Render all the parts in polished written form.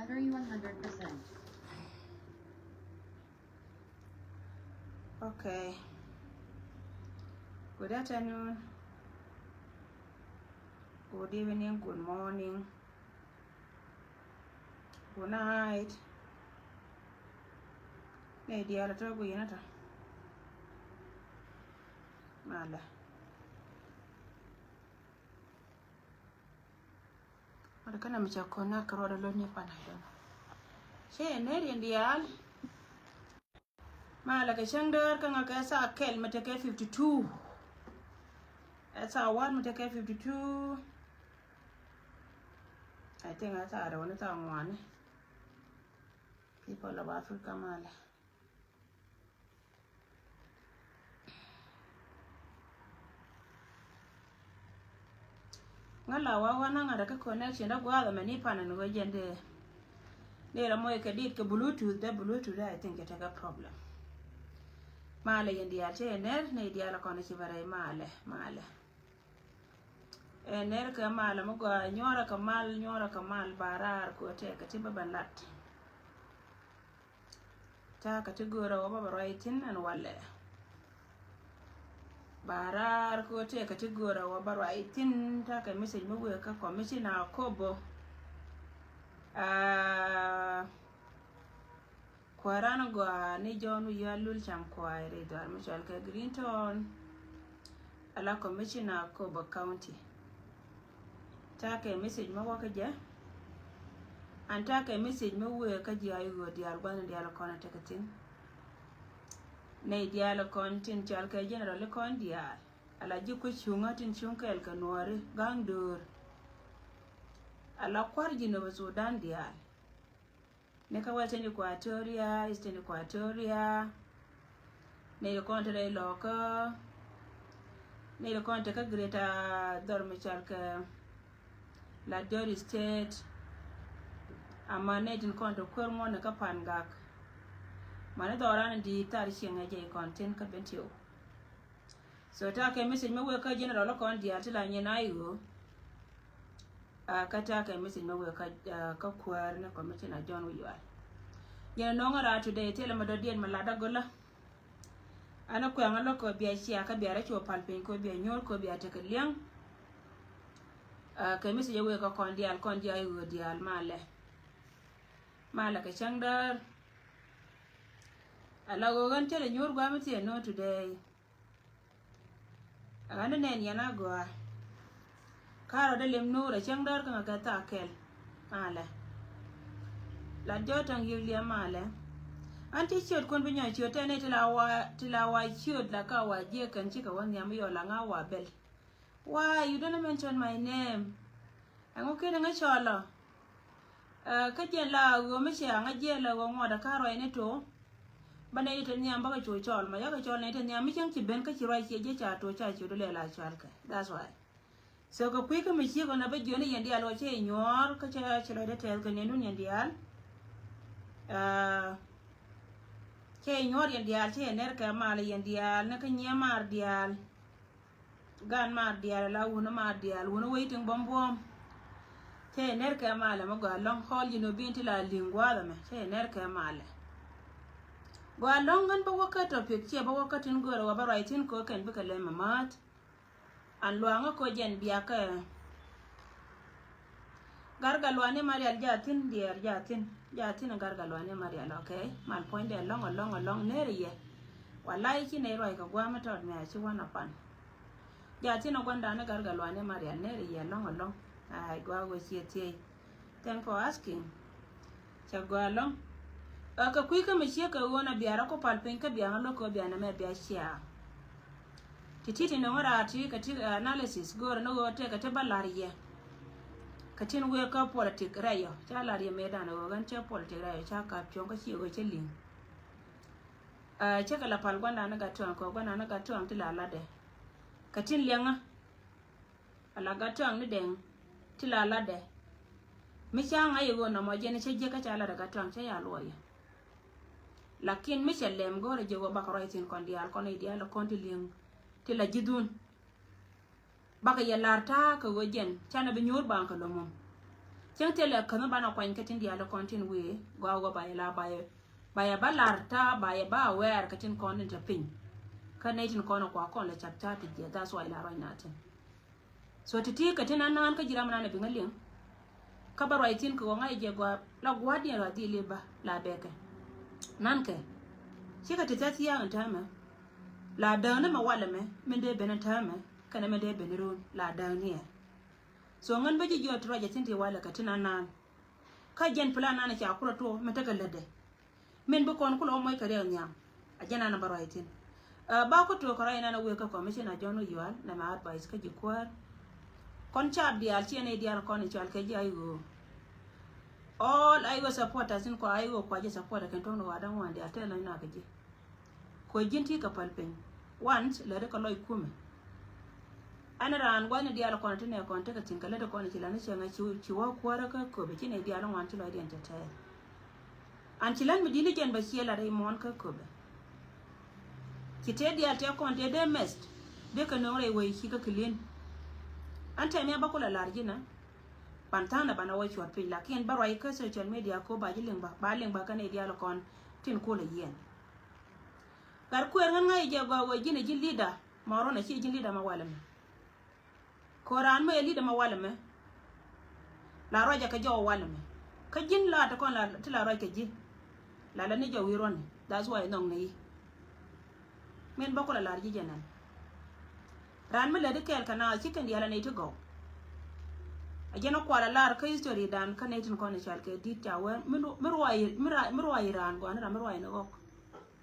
Battery 100%. Okay. Good afternoon. Good evening. Good morning. Good night. Lady, I'll talk with you. Mala. What can I make a corner crowd alone? You pan. She a Nerian dial. Mala, a shander can I guess a kel, Matake 52. That's our one, Matake 52. I think that's our one. People of Africa, Mala. Ngala wa wana ngada ka connection da gwa da mani pana no gende ne la moy ka dit ka bluetooth I think it a problem male yendi ya che ner ne dia la kono ci bare male ner ka male mo go nyora ka mal barar ko te ka ti babalat ta ka ti gora wa baba writing and wale barar ko te ka ti gora wa baba writing ta ka message mo ka commissioner kobo Kwarana gwa ni John Yalul cham kwaire dar Michel ka Greenton ala commissioner Kobo County ta ka message mo ka je an ta ka message mo we ka ji ayo dial gwan dial kona takatin ne dial kontin chal ka general kon dial ala ji ko chunga tin chunka el ka nore gangdur ala kwarji no Sudan dial Neka Western Equatoria, Eastern Equatoria, ne kontre loka, ne kontre ka Greater Dormichal ka La Dori State, ama ne din kontre kurmo ne ka pangak. Mana doran di tar shinga je konten ka bentio. So ta ke message me we ka general kon di atila nyina yo. Kata ka message me we ka kwar na commissioner John Uyal. Yana nongara today tele madodian malada gola. Ana ko ngalo ko biya shi aka biya racho palpin ko biya nyor ko biya tekeliang. Ka message we ka kondial yo dial male. Mala ka changdar. Ala go gan tele nyor gwa mti no today. Ana nen yana go. Karo de lem no ra changdar ka ta kel. Male. La jotang yulia male anti chiot kon binyo chiot ene tilawa chiot la ka wa je kan chika wan yam yo la nga wa bel why you don't mention my name ango kene nga chola ka je la go me cha nga je la go ngoda karo ene to bane ite nyam ba ka chol ma ya ka chol ne ite nyam mi chang chi ben ka chi roi che je cha to cha chi do le la chal ka that's why so ko pui ka mi chi ko na ba joni yendi alo che nyor ka cha chelo de tel ka ne nun yendi al che nyor yendial che ner ka mal yendial ne ka nya mar dial gan mar dial la wona mar dial wona waiting bombom che ner ka mal ma go long hol you know binti la lingwa da me che ner ka mal go long gan ba wakato pek che ba wakatin go wa ba writing ko kan bi ka le mamat an lo nga ko jen biya ka gargalwane marial jatin dier jatin gargalwane marial okay mal point de long neriye wallahi ki ne roi ka gwa mata me a ci wana pan jatin gwanda na gargalwane marial neriye long ai gwa go tie thank for asking cha gwa long ka kui ka me ka wona biara ko palpen ka biya lo ko biya na me biya sia tititi no ngara ti ka ti analysis go no go te ka te balariye katin we ka politic rayo cha la ri medan go gan cha politic rayo cha ka pyon ka chi go chelin cha ka la pal gwanda na ga ton ko gwanda na ga ton ti la la de katin lenga ala ga ton ni den ti la la de mi cha nga yo na mo je ni che je ka cha la ga ton cha ya lo ya lakin mi chelem go re je go ba ko tin kon dial kon dial kon ti ling ti la jidun baka ya larta ka wojen chana bi nyor banka lo mom chang tele kan ba na kwan katin dia la kontin we go ba la ba balarta ba wer katin kon ta pin kan ne tin kon kwa kon la chapta ti dia that's why la right natin so titi katin nan ka jira mana na bingalin ka ba right tin ko ngai je go la gwadi la di le ba la beke nan ke shi ka tita tiya an tama la da na ma wala me men de benen tama kana men de benirun la da ni so ngan ba ji jo tro ja tin ti wala katin nan ka jen plan na cha kura to meta galade men bu kon kulo moy kare nyam a jana na baro itin ba ko to kara ina na we ka commission a jono yual na ma advice ka jikwar kon chab di al chene di al kon chal ke ji ayo all ayo supporters in ko ayo ko je support kan to no wadan wande atela ina ka ji ko jinti ka palpen once le de ko loy kume ana ran gwani di al kon tene kon te ka tin kala de kon chila ne chenga chi wa kwara ka ko be chine di al wan ti lo di entertain anchilan mi dili jen ba siela dai mon ka ko be kite di al te kon te de mest de ka no re we ki ka clean ante me ba ko la larjina pantana bana wa chwa pe lakin ba roi ka social media ko ba jilin ba len ba ka ne di al kon tin ko le yen gar ku ngan ngai je go we jine jin leader maro na chi jin leader ma wala me koran me leader ma wala me la roja ka jo wala me ka jin la ta kon la ti la roja ka ji la ni jo wiron that's why nong ni men ba ko la larji jenan ran me le de kel kana chicken dia la ne to go ajeno ko la lar ka history dan ka ne tin ko ne chal ke dit ta we mirwai ran go na mirwai no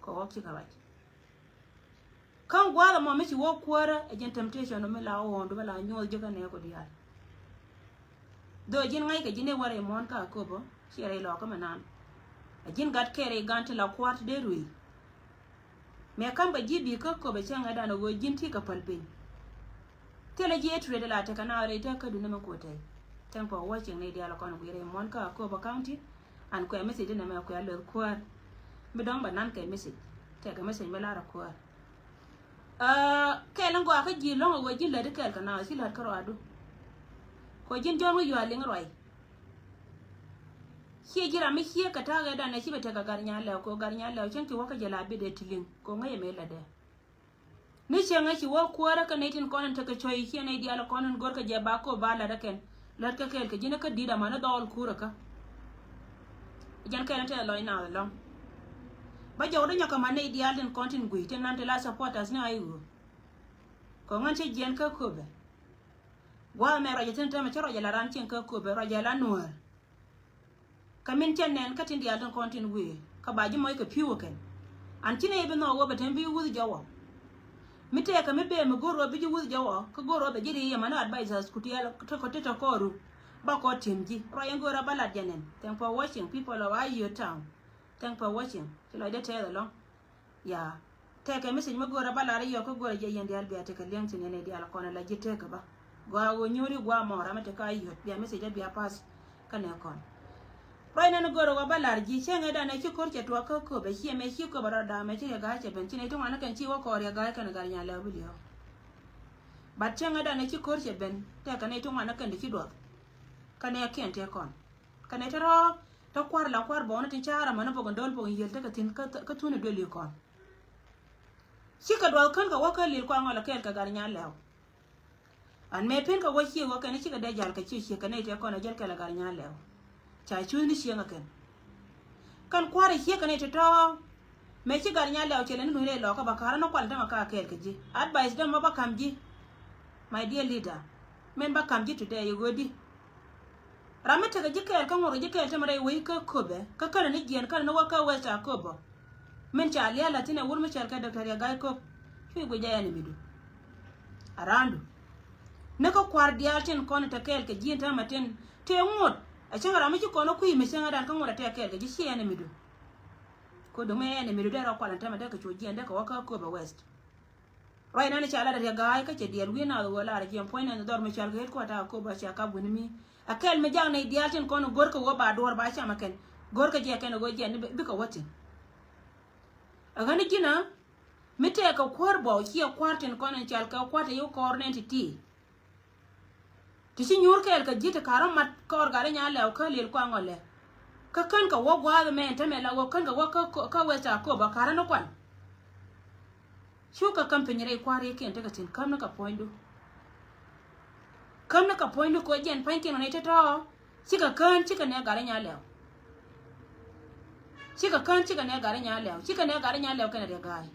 ko ok ka wai kan gwala mo me ci wo kwara ajen temptation no me la o ndo me la nyol joga ne ko dia do jin ngai ka jine ware mon ka ko bo shere lo ko manan ajin gat kere gante la kwat de rui me kan ba jibi ko be changa da no go jin ti ka palpin tele je tre de la te kana re ta ka du ne ko tai tempo watching ne dia lo ko no gire mon ka ko ba county an ko message na me ko ya lo kwar mi don ba nan ka message te ka message me la ra kwar kelan go aka ji longo go jin la de kel kana si la karo adu ko jin jongo yo aling roi hi jira mi hi ka ta ga da na shi beta ga garnya la ko garnya la chen ki waka jala bi de tilin ko ngaye me la de ni chenga chi wo ko ra ka ne tin konan ta ka choi hi ne di ala konan gor ka je ba ko ba la da ken la ka kel ka jina ka dida mana dol kura ka jan kelan ta lo ina lo ba jawdo nyaka mane ideal den content gui ten nan la supporters ne ayu ko ngan che jen ka ko be wa me ra jeten ta me choro jala ran chen ka ko be ra jala nuar kamin chen nen ka tin ideal den content gui ka ba ji moy ka piwo ken an tine be no go be ten bi wuzu jawo mite ka me be me goro bi ji wuzu jawo ka goro be jiri ya mana advisors kutiya to ko ru ba ko timji ra yengo ra bala jenen thank for watching people of your town. Thank for watching. Till I tell along. Yeah. Take a message. Magora balari yoko go jay and the albia take a link to any dialcon like you take about. Go nyuri gwa more. I'm take a you. Be a message be a pass. Can you con? Right and go to balarji. Chang it and a chicoria to a cocoa, but she may she cover a damage a guy. Benchine to one can see walk or a guy can a garnia level. But Chang it and a chicoria ben. Take an 8 to 1 can the kid. Can I can't take on? Can I tell? Ta kwar la kwar bona tin chara mana po gondol po yel ta tin ka tune do li kon sika do kan ka waka li ko ngala kel ka garnya lew an me pen ka wachi waka ni sika da jal ka chi ka ne te ko na jal ka la garnya lew cha chu ni shi ngaken kan kwar shi ka ne te to me chi garnya lew chele ni le lo ka bakara no kwal ta ka kel ka ji advice dem ba kam ji my dear leader men ba kam ji today you go di ramata ga jikel kan woro jikel tamare wi ka kobe ka kana ni gen kana no waka westa kobo men cha ali ala tina wurma cha ka dr ya gai ko fi go jaya ni bidu arandu ne ko kwardial tin kono ta kel ke jinta maten te ngot a changa ramati kono ku mi senga dan kan wora ta kel ke ji shi ni bidu ko do me ni bidu da ra kwala ta mata ka choji anda ka waka kobe west right na ni cha ala da gai ka che dial wi na wala ra jam point na dor me cha ga ko ta ko ba cha ka bunimi akel me jang na ideatin kono gorko wo ba dor ba chama ken gorko je ken go je bi ko wati agani gina mite ka korbo ki kwartin kono chal ka kwata yo kornenti ti ti si nyur kel ka jita karam mat kor gare nya le ka lel kwa ngole ka kan ka wo gwa me ente me la wo kan ka wo ka we ta ko ba kara no kwan shu ka company re kwari ke ente ka tin kam na ka poindu ko jen pankin ne to chika kan chika ne gare nya le chika ne gare nya le kana de gai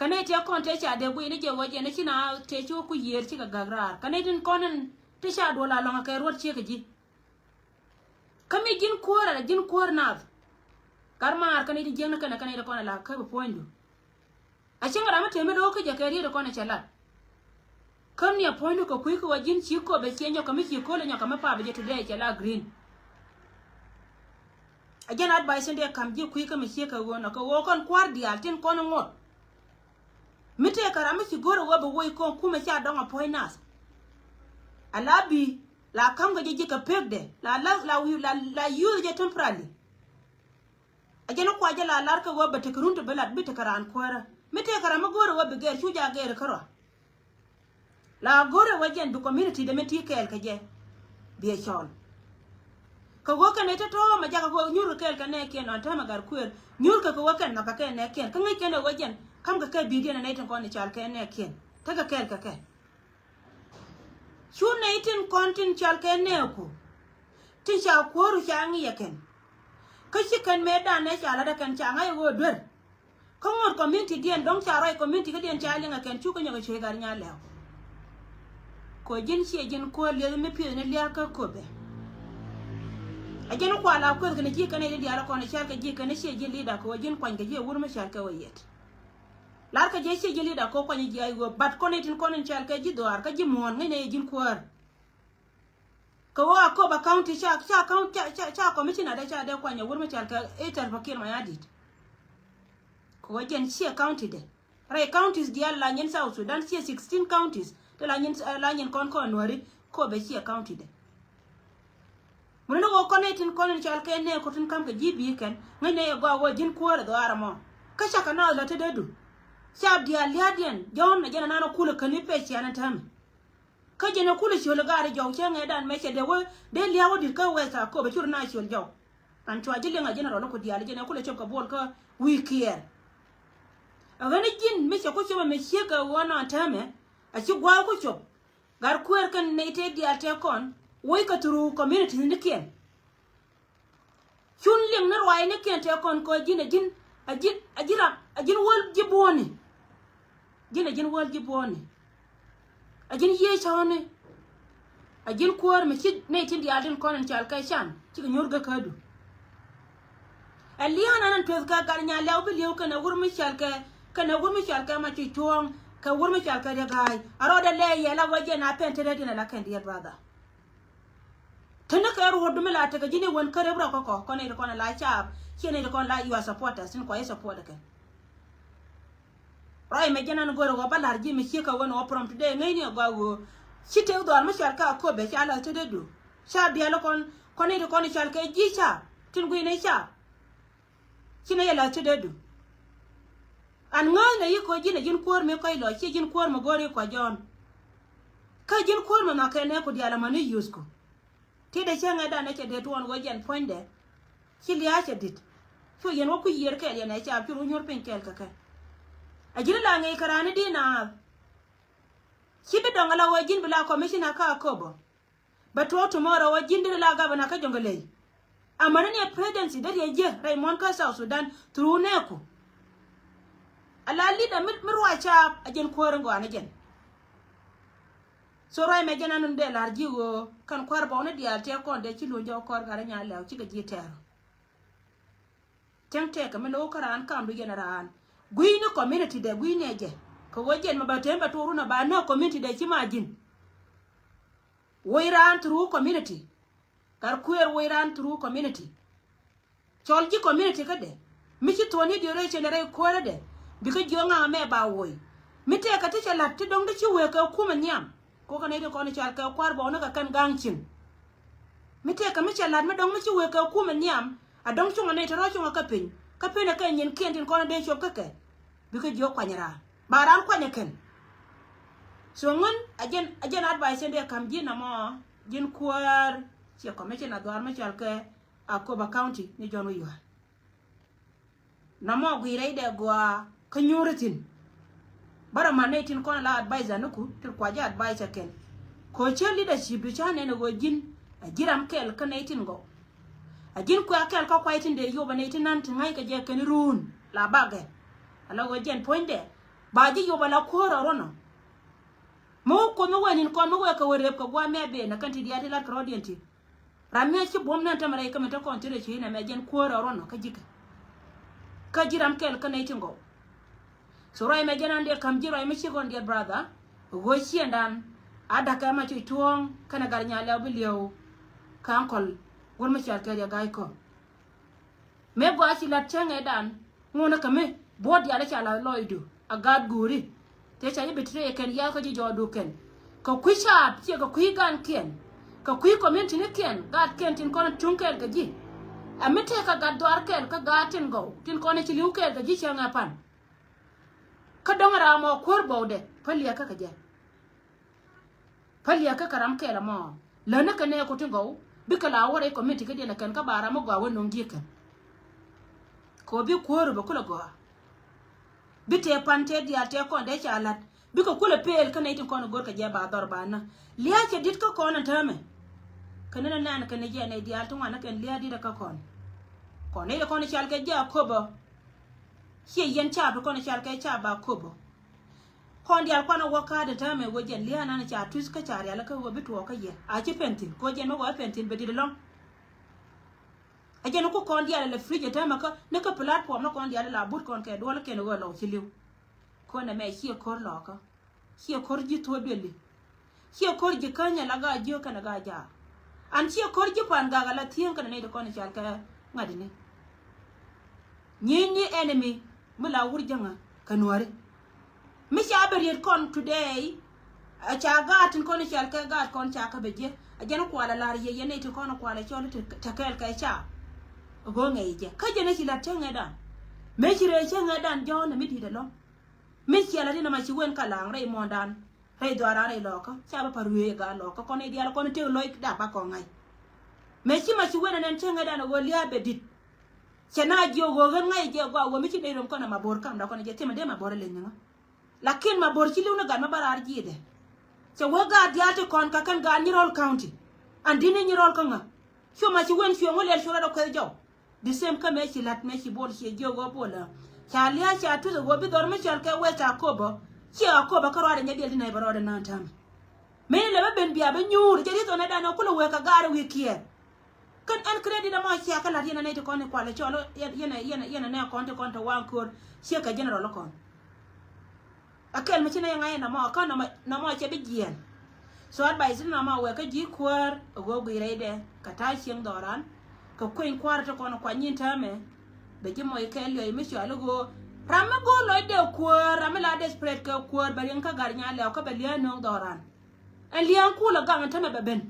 kane ti akon te cha de bu ni je wo je ne china te chu ku yer chika gagrar kane tin konen te cha do la longa ke rot chika ji kami jin kuor na karmar kane di jeng kana kane de kona la ka bu poindu a chinga rama te me do ke je ke ri de kona chala kam ni poindu ko ku ko jin chi ko be chenyo kami chi ko le nya kama pa be je today chala green again advice ndi kam ji ku ka me chi ka wona ko wo kon kwar di altin kono ngot mite karama ci goro wo be wo ko kuma cha donga poinas alabi la kanga je ka pegde la yu je temporarily ajeno kwa je la lar ka wo be te kurunto belat bite karan kwara mite karama goro wo be ger chuja ger karo la goro wo jen du community de meti kel ka je bi chol ka wo ka ne to ma jaga ko nyur kel ka ne ken on tama gar kuer nyur ka ko wo ken na ka ken ne ken ka ngai ken wo jen kam ka kai bidiyo na itin kon chal ke ne ken ta ka kel ka ke chu na itin kontin chal ke ne ku tin cha koru cha ngi yaken ka shi kan me da ne chala da kan cha ngai wo dur ko ngor community dien dong cha roi community ka dien cha linga ken chu ko nyaga che gar nya lew ko jin shi jin ko le me pi ne liya ka ko be ajeno kwa la ko ne ji kan ne di ala ko ne chal ka ji kan ne shi jin lida ko jin kwan ga ji wur ma chal ka wayet lar ka je se jeli da ko kwani ji ay go bat ko ne tin ko nen chal ka ji doar ka ji mon ne jin kwar ko wa ko ba county cha commissioner da cha da kwanya wurma chal ka etar fakir ma yadit ko wajen she county de rai counties di alla nyen South Sudan she 16 counties de la nyen kon nori ko be she county de mun no ko ne tin ko nen chal ka ne ko tin kam ka ji bi ken ne go jin kwar do aramo ka cha ka na la te dedu sab dia liadien jon na jena nano kula kanipe chi ana tam ka jena kula shi wala gari jaw chenga dan meche de wo de liawo dir ka wesa ko be chur na shi wal jaw an chwa jile nga jena ro ko dia jena kula chop ka bol ka wikier agani jin meche ko choma meche ka wona tame a chi gwa ko chop gar kuer kan ne te dia te kon wo ka turu community ni ken chun lim na rwai ne ken te kon ko jin ajin wal jiboni jin wal jiboni ajin ye chawne ajin kuor me chit ne tin dia din konan chal kai shan ci nyorga kadu aliana nan to ka gar nya law bi lew kana wurmi chal ka ma ci tuong ka wurmi chal ka de gai aro da le ye la waje na pente de dina la kan dia brother tana ka ro do mela ta jini won kare bra ko ne ko na la chap kene de kon la you are supporters sin ko support ka rai me jana no goro go balar ji me chika wono oprom today ngai ni go chite do al mashal ka ko be chala te de du sha bi ala kon ne de kon chal ka ji cha tin gui ne cha kine yala te de du an ngai ne yiko ji ne jin kuor me ko lo chi jin kuor mo gori ko jon ka jin kuor mo na ka ne ko di ala mani use ko ti de chenga da ne che de tuon go jen point de chili acha dit so yen wo ku yer ke yen acha pi ru nyor pen kel ka ajira la ngai karane di na chibe dongala wo jin bila commissioner ka kobo but what tomorrow wo jin de la gabana ka jongale amana ne presidency de je Raymond ka South Sudan through neko ala leader mirwa cha ajen korengo anajen so rai me jana nun de larji wo kan kwar ba ne dia te kon de ci lu jo kor gara nya lew ci ga jitero tente ka me lo karan kam du general guine community de guine je ko wojen ma ba temba toru na ba no community de ci majin woiran through community kar kuer woiran through community cholji community ka de mi ci toni di re chenere ko de bi ka jonga me ba woi mi te ka te chala ti dong de ci we ka kuma nyam ko ka ne de ko ne chal ka kwar ba no ka kan gangchin mi te ka mi chala me dong mi ci we ka kuma nyam a dong chunga ne taro chunga ka pin ka nyen kentin ko na de chop ka ke bi ka jo kwanyara baran kwanya ken so ngon ajen advice ende kam jina mo jin kwar che commission adwar ma chalke Akoba County ni jono yo namo gwire de gwa kanyuratin bara manetin kon la advisor nuku til kwaja advisor ken ko che leadership chane ne go jin ajiram kel kanetin go ajin kwa kel ko kwaitin de yo banetin nan tingai ka je ken run la bage ala go jen poinde baji yo bala ko rono mo ko no wanin kon mo ka wore ko gwa mebe na kanti diati la krodienti ramya ci bom nan tamare ka meta kon tire ci na me jen ko rono ka jika ka jiram kel kanetin go so rai me genande kam jiro me ci gon dia brother go ci ndan ada ka ma ci tuong kana gar nya lew bilio kankol won ma ci ka ya gay ko me go ci la tenge dan ngona ka me bod ya la ci ala loidu agad guri te cha ni bitre ken ya ko ji jodu ken ko kwisha ci ko kwigan ken ko kwi community ne ken gad ken tin kon tunkel ga ji amete ka gad dwar ken ka gatin go tin kon ci liu kel ga ji changa pan ka dongara mo korbo de paliya ka kaje paliya ka karam kela mo lana ka ne ko tingo bikala wore community ka de na kan ka bara mo gwa wonon gika ko bi korbo kula go bite pante dia te ko de chalat biko kula pel ka ne tin ko gor ka je ba dor bana liya ke dit ka ko na tame kanana nan ka ne je ne dia to wana kan liya di da ka ko ne ko ne chal ka je ko bo hier yen cha ko ne chal ka cha ba ko bo kon dia ko na waka da tame wo je liya na cha tus ka cha ya la ka wo bitu ka ye a ci pentin ko je no go pentin be di long a je no ko kon dia la frige tame ka ne ka platform no kon dia la but kon ke do la ke no go lo ci liu ko na me hier ko lo ka hier ko ji to beli hier ko ji kanya la ga jo kana ga ja an hier ko ji pan ga la tien kana ne de kon chal ka ngadi ne ni enemy mula wurjanga kanware mi sha bari kon today a cha gatin kon chal ka gat kon cha ka beje a jana ko ala lar ye ne to kon ko ala chol ta kel ka cha go ngai je ka je ne sila tenga dan me chire chenga dan jo na mi di de lo mi chala dina ma chi wen ka lang re mo dan re do ara re lo ka cha ba paruye ga lo ka kon e dia kon te lo da ba ko ngai me chi ma chi wen nan chenga dan go lia be dit chana jio go ngai je go wo mi chi de rom kon ma bor kam da kon je tema de ma bor le nyanga lakin ma bor chi lu na ga ma barar ji de che wo ga dia te kon ka kan ga ni rol county andini ni rol kanga sho ma chi wen sho ngol el sho da ko jo the same ka me chi lat me chi bor chi jio go bola cha lia cha tu go bi dor me chal ka we cha ko bo chi ko ba ka ro de nyadi na baro de na tam me le ba ben bia ba nyur je ri to na da na ko we ka ga wi kie kan an credit da ma chi ka lat yana ne to kon ko le cholo yana ne kon to wan ko chi ka general kon akel me chi na ngai na ma ka na ma che bi gien so advice na ma we ka ji kwar go gwi rede ka ta chieng doran ka kuin kwar to kon kwa nyin ta me be ji mo ke le mi sha lugo rama go lo de kwar rama la desperate ka kwar ba yen ka gar nya le ka be le no doran en lian ku la ga ta me be ben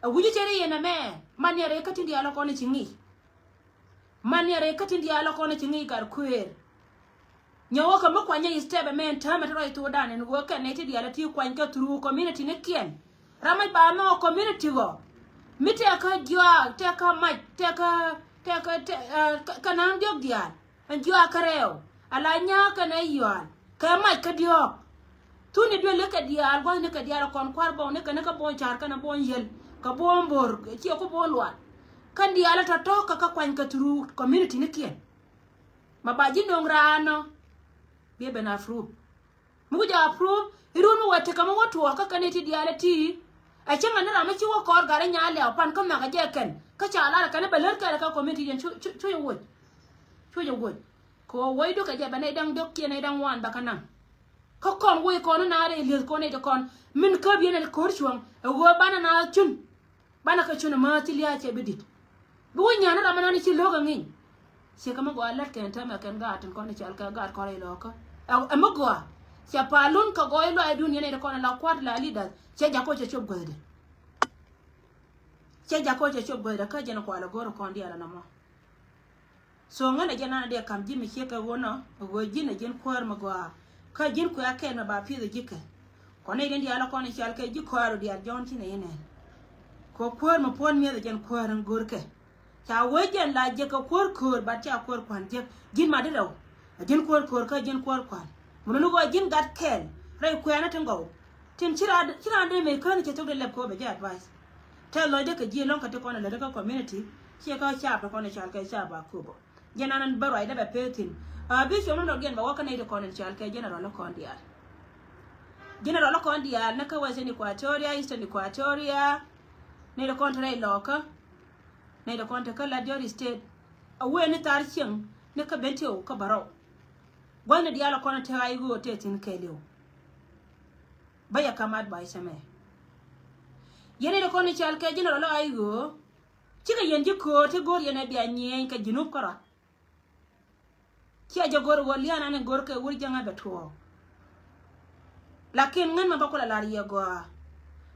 a wuji chere yena me man yare ka tindi ala kon chingi man yare ka tindi ala kon chingi gar kwer nyawo ka mo kwanya istebe men ta me ro to dan en go ka ne ti ala ti kwan ka tru community ne kien rama ba no community go mite ka jwa te ka ma te ka nan jog dia an jwa kareo ala nya ka na yuan ka ma ka dio tu ni do le ka dia go ne ka dia kon kwar bo ne ka bon char ka na bon yel ka bon bor ci ko bon wa kan dia ala ta to ka kwan ka tru community ne kien ma ba ji nong rano be be na fru mu ja fru iru mu wate ka mo to ka ne ti dia ala ti a chenga na ma chi wo kor gare nya le pan ko ma ga je ken ka cha la ka ne beler ka community jen chu yo wo ko woi do ka je ba ne dang dok ki ne dang wan ba kana ko kon woi ko na re le ko ne de kon min ka bi ne ko chuang wo bana na chun bana ka chun ma ti liya che bidit bu nya na ma na ni chi lo ga ngi che ka ma go alat ken ta ma ken ga tan ko ne chal ka ga ko re lo ka a ma go cha palun ka go lo ai dunia ne de ko na la kwat la leader che ja ko che chob gode che ja ko che chob gode ka je na ko ala goro ko ndi ala na mo so ngana je na de kam ji mi che ka wono go ji na jen kwar ma go ka jin ku ake na ba pi de jike ko ne den dia la ko ne chal ke ji ko ro dia jon ti ne ne ko kwor mo pon mi de jen kworan gorke cha wejen la je ko kwor ba cha kwor kwan je jin ma de do jin kwor ka jin kwor kwan mun no go jin gat ken rai ku na tingo tin chira de me kan ke to de leb ko be ja advice tell lo de ke ji lon ka te ko na le ka community che ka cha ba ko ne chal ke cha ba ku bo jenanan baro ida be petin bi so no gen ba wa kan ida ko ne chal ke general lo kon dia general lo kon dia na ka wese ni Equatoria Eastern Equatoria ne da kontra loka ne da kontra kala Diori state awe ni tar chin ne ka benteo ka baro wani dia la kona ta yi go te tin keleo baya kamad ba isame yene da kona chal ke general lo ayigo chiga yenji ko te gor yene biya nyen ka jinub kara kia jagor waliana ne gor ke wuri janga beto lakin ngan ma bakola lariya go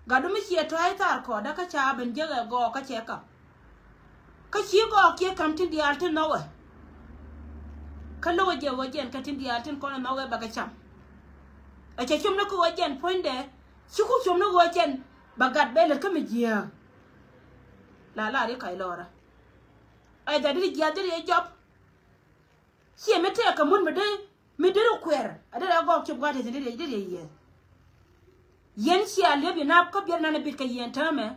gadumi chi to ay tar ko da ka cha ben jaga go ka cheka ka chi go ke kam tin dial tin no we ka lo je wo jen ka tin dial tin ko na we ba ka cham a che chum no ko jen ponde chi ku chum no go jen bagat bele ka mi jia la ri kai lora ay da di jia di job si me te ka mun me de ro kwer ada go chum ga de de ye yen si ale bi na ko bi na bit ka yen tame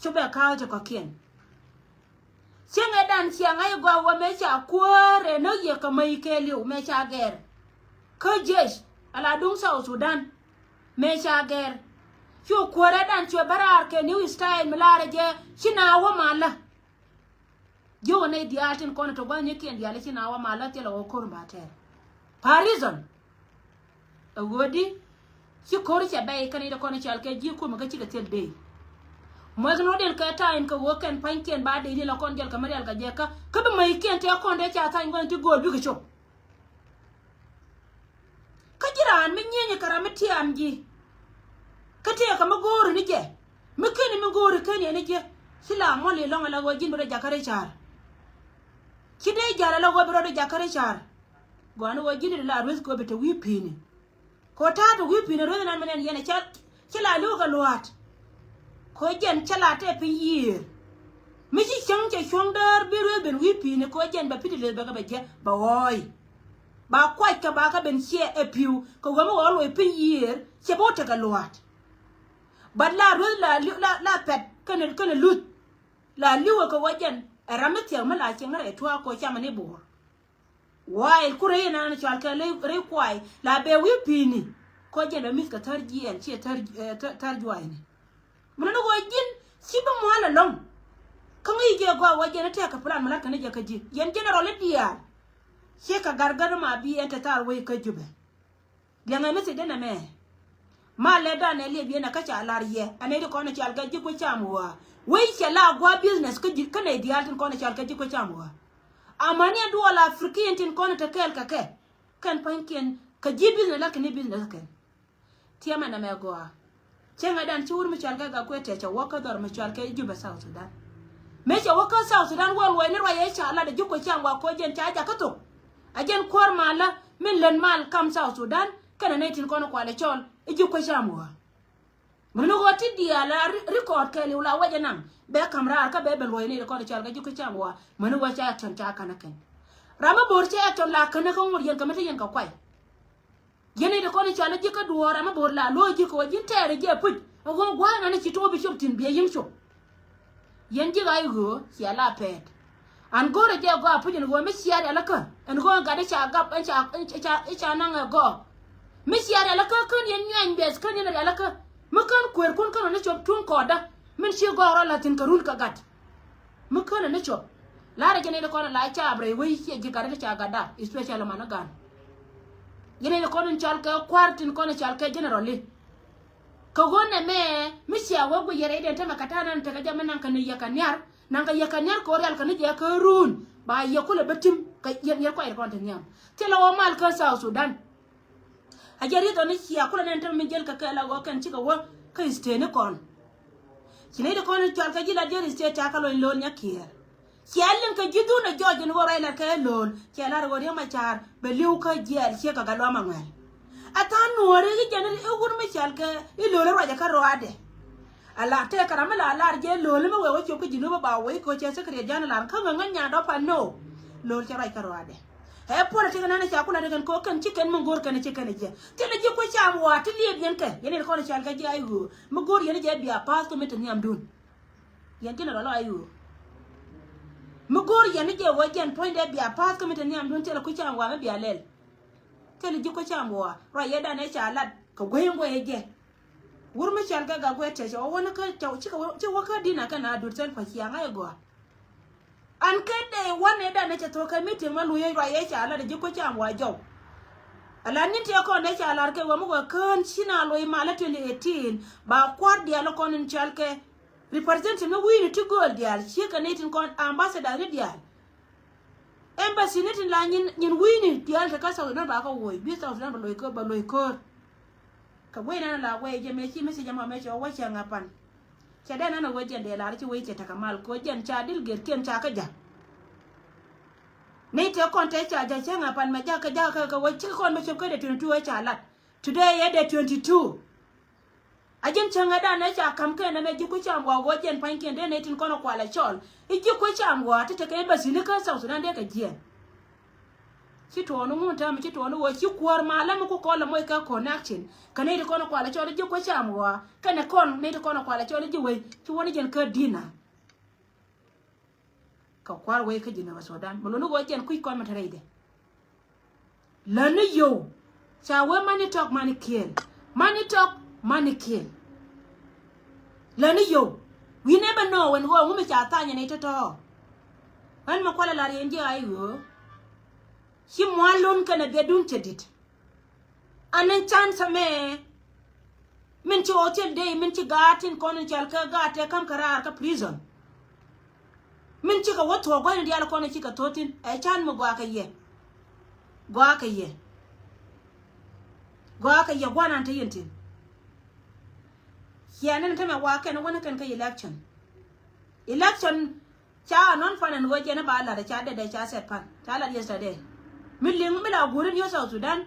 chobe ka to ko kien senga dan si ngai go wa me cha kwore no ye ka mai ke liu me cha ger ko jesh ala dung South Sudan me cha ger chu kwore dan chu barar ke new style milare je china wa mala yo ne di atin ko to ba nye kien di ale china wa mala te lo ko ba te parizon awodi si kori cha bay kan ida kono chal ke ji ko ma ci ga tel be mo no del ka ta en ko woken panken ba de la kon gel ka marial ka je ka be mai ken te kon de cha ta ngon ti gol bi ko chop ka jiran mi nyenye karamiti amji ka te ka magoro ni je mi ken mi goro ken ni je sila mo le longa la go jin be jakare char ki de jara la go be ro jakare char go an wo jin la res go be te wi pini ko ta to wi pini ro na menen yene chala lu ga luat ko jen chala te pi yir mi ci chang che chondar bi ro ben wi pini ko jen ba piti le ba ga be je ba woy ba kwai ka ba ka ben che e piu ko go mo wo pi yir che bo te ga luat ba la ro la pet kan lut la liwa ko wajen rametiya mala chen re twa ko chama ne bor wai kure na na chal ka le re kwai la be wi pini ko je da mis ka tarji en che tarjuai ni mun no wajin siba mo ala long kan yi je gwa waje na ta ka plan mala kan je ka ji yen general dia she ka gargar ma bi en ta tar wai ka jube yanga mese dena me ma le da ne le bi na ka cha lariye ane de ko na chal ka ji ko chamwa wai che la gwa business ka ji kan e dia tin ko na chal ka ji ko chamwa amani adu wala african tin kono te kel ka ke kan panken ka jibi na la kini business ken tiama na megoa chenga dan chur mi chalga ga kwete cha waka dor mi chalga juba South Sudan me cha waka South Sudan wal wai ne waye cha ala de juko changwa ko jen cha ja kato ajen kor mala min len mal kam South Sudan kana ne tin kono kwale chol e juko chamwa mun go ti dia la record ke li la waje nan be kamra ka be ben loy ne ko chalga juko chamwa mun go cha ton cha kana ken rama borche ton la kana ko ngor yen kamata yen ka kwai yene de ko ni chala jika duora ma bor la loji ko jin tere je put go gwana ne chito bi shop tin bi yin shop yen ji ga yugo ya la pet an go re je go apujin go mi siare la ka en go ga de cha gap en cha nan go mi siare la ka kan yen nyan bes kan yen la ka makan kwer kon kan ne chop tun ko da min shi go ro la tin karul ka gat makan ne chop la re ne ko la cha abre wi ji ga de cha ga da especially managan yene ne kono chal ka kwartin kono chal ka generally ko gone me misia wogo yere den tama katana ta ka jamana kan yakanyar nan ka yakanyar ko real kan je ka run ba yakule betim ka yer ko er konten yam telo o mal ka South Sudan ajari to ni sia kula nen tan mi jel ka kala go kan ci ka wo ka istene kon kine de kono chal ka jila jeri ste ta ka lo nya kier sialen ka jidu na jojo no wora ila ka lol kiala ro ri ma char be liu ka jel che ka galwa mangel ata nuore gi jana e gur me chalka e lole roja ka roade ala te karamala ala je lole me wewo choko jinu ba we ko che sekre jana lan ka nganya do pa no lole cha rai ka roade e pole te nana cha kula dagan ko kan chicken mo gor kan chicken je te le ji ko cha wa te le bien ka yene ko chalka je ayu mo gor yene je bia pas ko metan yam dun yan tina lo ayu mo gor yene je wajen point de bia pas ko metan yam dun te le ko cha wa me bia lel tele jiko chamwa ra yeda ne chala ka goyen goyeje wurma chalga ga goyete so wona ka ci waka dina kana durtel fa kiyanga ego an kede wona da ne to ka meeting malu ye ra ye chala de jiko chamwa jaw ala ninti ko ne chala ke wo mo kan china lo imala 2018 ba kwar dia lo konin chalke representative no wini to gold dia shi ka ne tin kon ambassador ne dia embassy netin la nyin wini dial ta kasa na ba ka woy bi sa na ba loy ko ka we na la we je me chi me se jama me cho wa cha ngapan cha da na we je de la chi we che ta kamal ko jen cha dil ger ken cha ka ja ne te kon te cha ja cha ngapan ma ja ka we chi kon me cho ka de 22 cha lat today ye de 22 ajen changa da na cha kam ke na me ji ku cha mwa go jen pan ken de ne tin kono kwala chol i ji ku cha mwa te ke ba sini ka sa su na de ka jien chi to no mun ta mi chi to no wo chi kwar ma la mu ko ko la mo ka connection ka ne de kono kwala chol ji ku cha mwa ka ne kon ne de kono kwala chol ji we chi woni jen ka dina ka kwar we ka jina so dan mo no go jen ku ko ma tare de la ne yo cha we mani talk mani kill money talk money kill lani yo we never know when go ngumi cha tanya ne to an makwala la renje ayo shi mwalon kana bedun chedit anan chance me min ci hotel day min ci gatin kono chal ka gate kam karar ka prison min ci ka wato go ni ala kono ci ka totin ay chan mo gwa ka ye gwana ta yintin yanan ta me wa kan wona kan ka election cha non fanan go je na ba la da cha da cha set pan ta la yesterday milling mila gurin yo South Sudan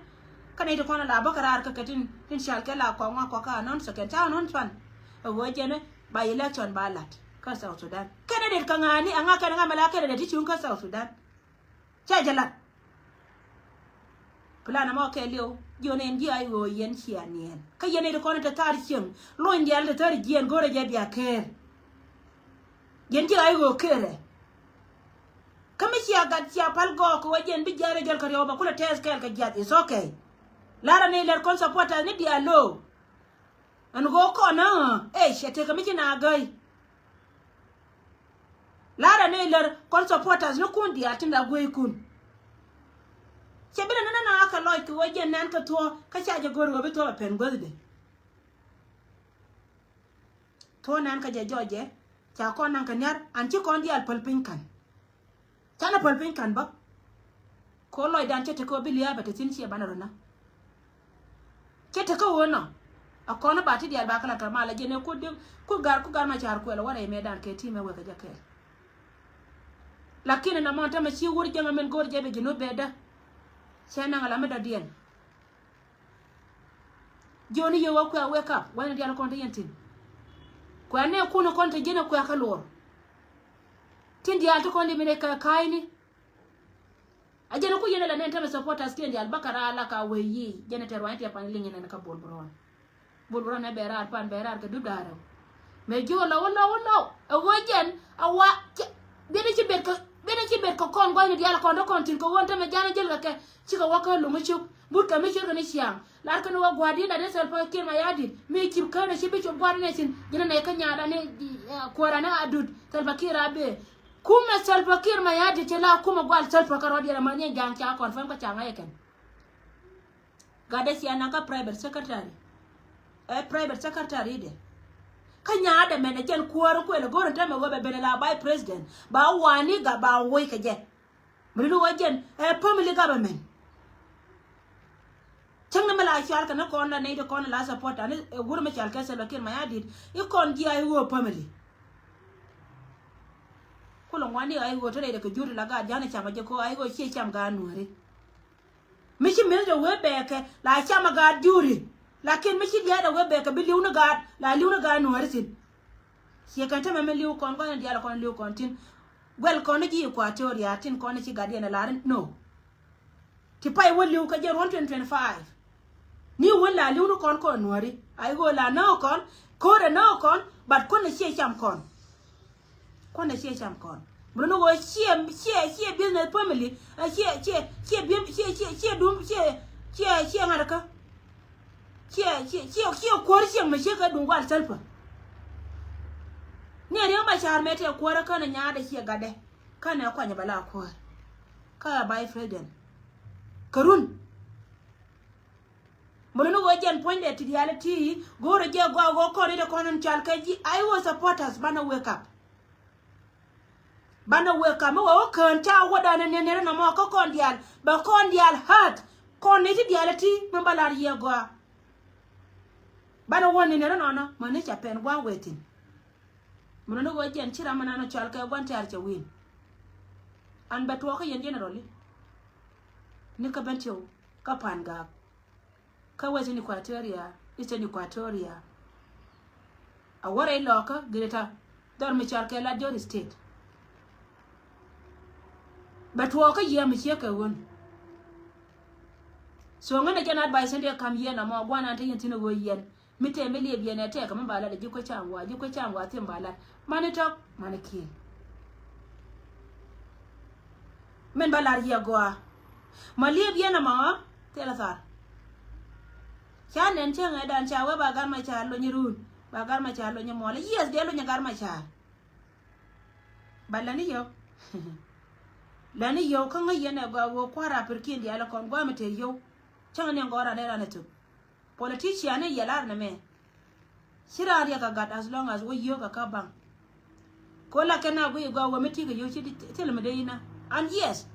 kana ita kono la bakarar ka katin tin shal ka la ko ma ko ka non so kan cha non fan go je na ba election ba lat ka South Sudan kana de ka ngani anga kana ngamala ka da ti chun ka South Sudan cha jala plana mo ke leo jonen ji ay wo yen chianien ka yene de kono ta tar chim lo ndial de tar jien gore je bia ker yen ji ay wo kere kama chia ga chia pal go ko jen bi jare jol kariyo ba kula tes kel ka jat is okay lara ne ler kon supporters ni dia lo an go ko na shete kama ji na gai lara ne ler kon supporters no kun dia tinda go ikun chebele nana na aka loy ko wajen nan ka to ka chaje gor go be to pen gode to nan ka je joje cha ko nan ka nyar an ci kon dial palpin kan tana palpin kan ba ko loy dan chete ko biliya ba te tin ci bana rona chete ko wona akona ba ti dial ba kala kama la jene ko de ko gar ma char ko la wara me dan ke time we ka jakel lakini na monta ma ci wur jama men gor jebe jino beda chena ngala meda dien joni yo wa kwa wake up wana dia konta yentin kwa ne kuno konta jena kwa kalor tin dia to konde mine ka kaini ajena ku yena la ne tame supporters tin dia albakara ala ka weyi jena terwa anti pan lingi na ka bolbron na berar pan berar ka dudaro me jola wala awojen awa bene ci bet ko kon goy ni dia ko do kontin ko wonta me jana jel ka ci ko waka lu mu chuk but ka me chur ni siam lar ka no gwadi da ne sel pa kin ma yadi me ci ka na ci bi ci gwadi ne sin jina ne ka nyaada ne ko rana adud sel pa kira be kuma sel pa kir ma yadi ci la kuma gwal sel pa ka rodi ma ne jang cha kon fam ka changa yeken gade ci anaka private secretary de kanya da mena jen kuwar ko le goron ta me gobe bene la by president ba wani ga ba woi ka je mulu wajen family government tanga mala shal kana ko na ne de ko la support ani guru me shal ka se lokir ma yadit i kon ji ay wo family ko lo wani ay wo to de ko juru la ga jana chama je ko ay go chi cham ga nuare michi mil de webeke la chama ga juri lakin michi dia da webeke bi liuna ga la liuna ga no harsin sie kan ta me liu kon kon dia la kon liu kon tin wel kon ji Equatoria tin kon ci ga dia na larin no ti pai wo liu ka je 125 ni wala liu kon kon nori ai go la no kon ko re no kon but kon ci cham kon ci cham kon Bruno go she business family she dum she ngaraka she kwar she ma she ka dum wal salfa ne ne ma shar mete kwar kana nya da she gade kana kwanya bala kwar ka bai freden karun Bruno go jen point at reality go re go ko de konon chalkaji I was supporters bana wake up Bana weka mo wo kan ta wada na ne na mo ko kondial ba kondial hat kon ni diality mo balar ye go bana woni ne no no mo ne chapen gwa wetin mo no go jen chira mana no chal ka gwan tar che win an ba to ko yen generally ni ka bentio ka panga ka wezi ni Equatoria Eastern Equatoria a wore loka greta dor mi chal ka la Jori state but walk a year, Monsieur Kawan. So I'm gonna get advice and come here no more one anti in a way yen. Me tell me live yen attack a mambala, you could cham what timbala. Money talk, money key. Men balar here goa. My live yen a ma, tell us that. Chan and chang I done chow bagar my child on your room, bagar my child on your molly. Yes, they're on your gar my child. Balani yo. Lani yo kanga yena go kwara perkin dia la kon gwa mate yo changa ne ngora ne ranatu politician ne yalar na me sira ria ka gat as long as we yo ka bang ko la kana go meti ga yo chi tel me deina and yes